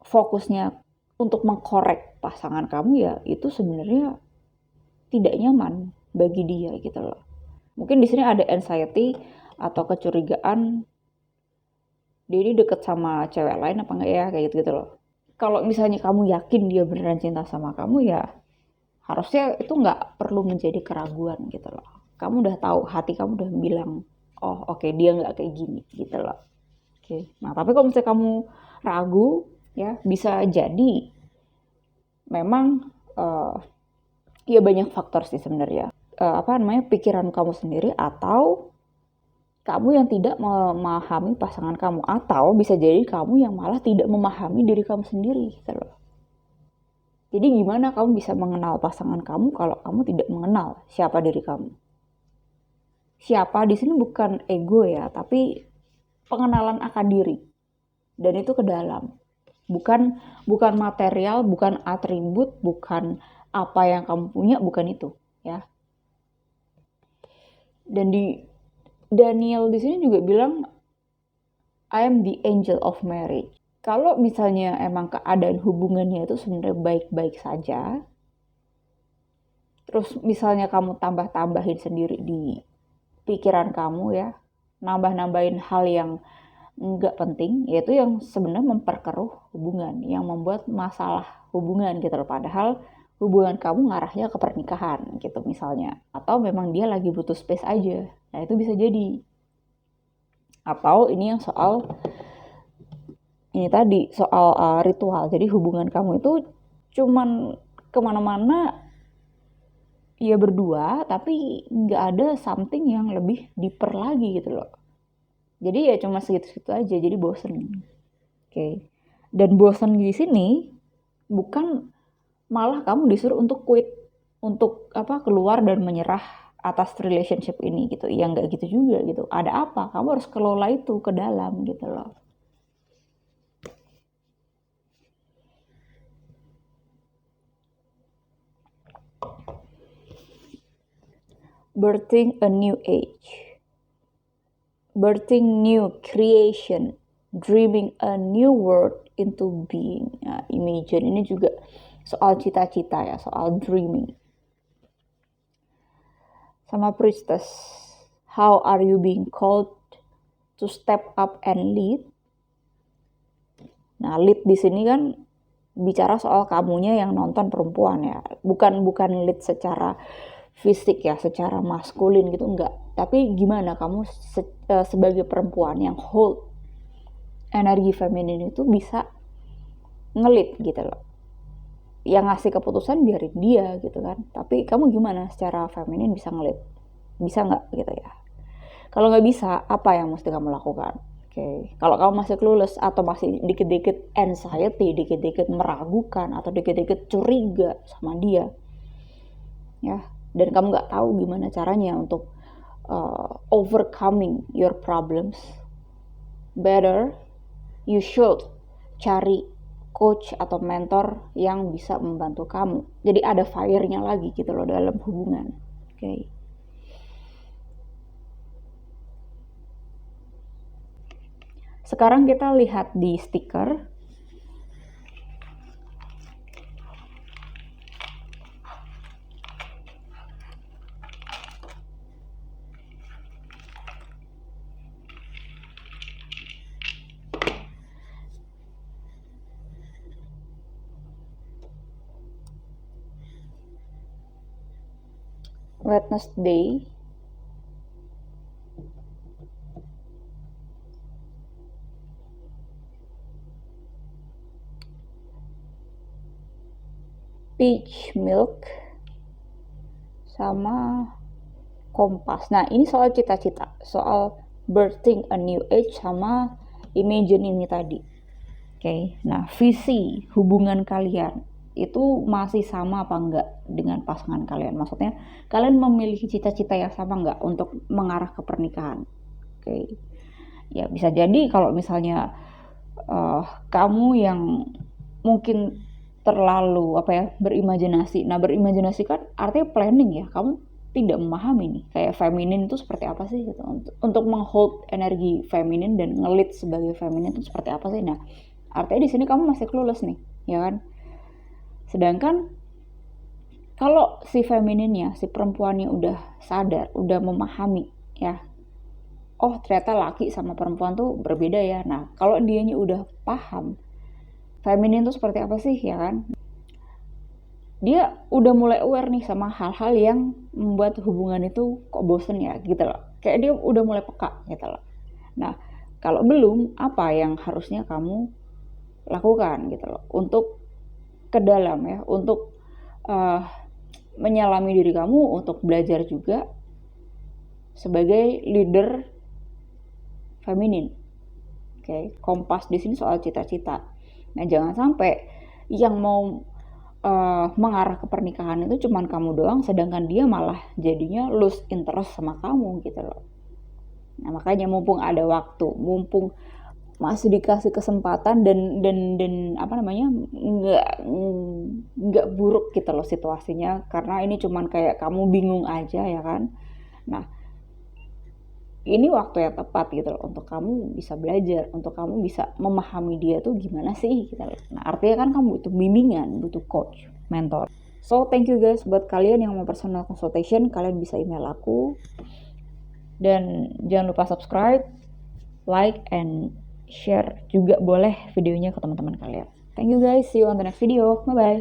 fokusnya untuk mengkorek pasangan kamu, ya itu sebenarnya tidak nyaman bagi dia gitu loh. Mungkin di sini ada anxiety atau kecurigaan, dia ini deket sama cewek lain apa enggak ya, kayak gitu loh. Kalau misalnya kamu yakin dia beneran cinta sama kamu, ya harusnya itu nggak perlu menjadi keraguan gitu loh. Kamu udah tahu, hati kamu udah bilang, oh oke, dia nggak kayak gini gitu loh. Oke. Nah, tapi kalau misalnya kamu ragu, ya bisa jadi memang ya banyak faktor sih sebenarnya. Pikiran kamu sendiri, atau kamu yang tidak memahami pasangan kamu, atau bisa jadi kamu yang malah tidak memahami diri kamu sendiri gitu loh. Jadi gimana kamu bisa mengenal pasangan kamu kalau kamu tidak mengenal siapa diri kamu? Siapa di sini bukan ego ya, tapi pengenalan akan diri. Dan itu ke dalam. Bukan material, bukan atribut, bukan apa yang kamu punya, bukan itu, ya. Dan Daniel di sini juga bilang, I am the angel of marriage. Kalau misalnya emang keadaan hubungannya itu sebenarnya baik-baik saja, terus misalnya kamu tambah-tambahin sendiri di pikiran kamu ya, nambah-nambahin hal yang nggak penting, yaitu yang sebenarnya memperkeruh hubungan, yang membuat masalah hubungan gitu loh. Padahal hubungan kamu ngarahnya ke pernikahan gitu misalnya, atau memang dia lagi butuh space aja. Nah itu bisa jadi. Atau ini yang soal ritual. Jadi hubungan kamu itu cuman kemana-mana ya berdua, tapi nggak ada something yang lebih deeper lagi gitu loh. Jadi ya cuma segitu-segitu aja, jadi bosen. Oke. Dan bosen di sini bukan malah kamu disuruh untuk quit, untuk keluar dan menyerah atas relationship ini gitu. Ya nggak gitu juga gitu. Ada apa? Kamu harus kelola itu ke dalam gitu loh. Birthing a new age, birthing new creation, dreaming a new world into being. Nah, imagine ini juga soal cita-cita ya, soal dreaming. Sama priestess, how are you being called to step up and lead? Nah, lead di sini kan bicara soal kamunya yang nonton perempuan ya, bukan lead secara fisik ya, secara maskulin gitu, enggak. Tapi gimana kamu sebagai perempuan yang hold energi feminin itu bisa ngelit gitu loh. Yang ngasih keputusan biarin dia gitu kan. Tapi kamu gimana secara feminin bisa ngelit? Bisa nggak gitu ya? Kalau nggak bisa, apa yang mesti kamu lakukan? Oke. Kalau kamu masih clueless atau masih dikit-dikit anxiety, dikit-dikit meragukan atau dikit-dikit curiga sama dia, ya, dan kamu nggak tahu gimana caranya untuk overcoming your problems, better you should cari coach atau mentor yang bisa membantu kamu. Jadi ada fire-nya lagi gitu loh dalam hubungan. Oke. Sekarang kita lihat di stiker. Wednesday, peach milk, sama kompas. Nah ini soal cita-cita, soal birthing a new age sama imagine ini tadi. Oke. Nah visi hubungan kalian itu masih sama apa enggak dengan pasangan kalian? Maksudnya kalian memiliki cita-cita yang sama enggak untuk mengarah ke pernikahan? Oke. Ya bisa jadi kalau misalnya kamu yang mungkin terlalu berimajinasi. Nah, berimajinasi kan artinya planning ya. Kamu tidak memahami nih kayak feminin itu seperti apa sih gitu. Untuk menghold energi feminin dan ngelit sebagai feminin itu seperti apa sih. Nah, artinya di sini kamu masih clueless nih, ya kan? Sedangkan kalau si femininnya, si perempuannya udah sadar, udah memahami ya, oh ternyata laki sama perempuan tuh berbeda ya. Nah, kalau dianya udah paham feminin tuh seperti apa sih, ya kan? Dia udah mulai aware nih sama hal-hal yang membuat hubungan itu kok bosen ya gitu loh. Kayak dia udah mulai peka gitu loh. Nah, kalau belum, apa yang harusnya kamu lakukan gitu loh untuk ke dalam ya, untuk uh, menyelami diri kamu, untuk belajar juga sebagai leader feminin. Oke, kompas di sini soal cita-cita. Nah, jangan sampai yang mau mengarah ke pernikahan itu cuman kamu doang, sedangkan dia malah jadinya lose interest sama kamu gitu loh. Nah, makanya mumpung ada waktu, mumpung masih dikasih kesempatan dan nggak buruk gitu loh situasinya, karena ini cuman kayak kamu bingung aja ya kan. Nah, ini waktu yang tepat gitu loh untuk kamu bisa belajar, untuk kamu bisa memahami dia tuh gimana sih gitu loh. Nah, artinya kan kamu butuh bimbingan, butuh coach, mentor. So thank you guys buat kalian yang mau personal consultation, kalian bisa email aku. Dan jangan lupa subscribe, like, and share juga boleh videonya ke teman-teman kalian. Thank you guys, see you on the next video. Bye bye.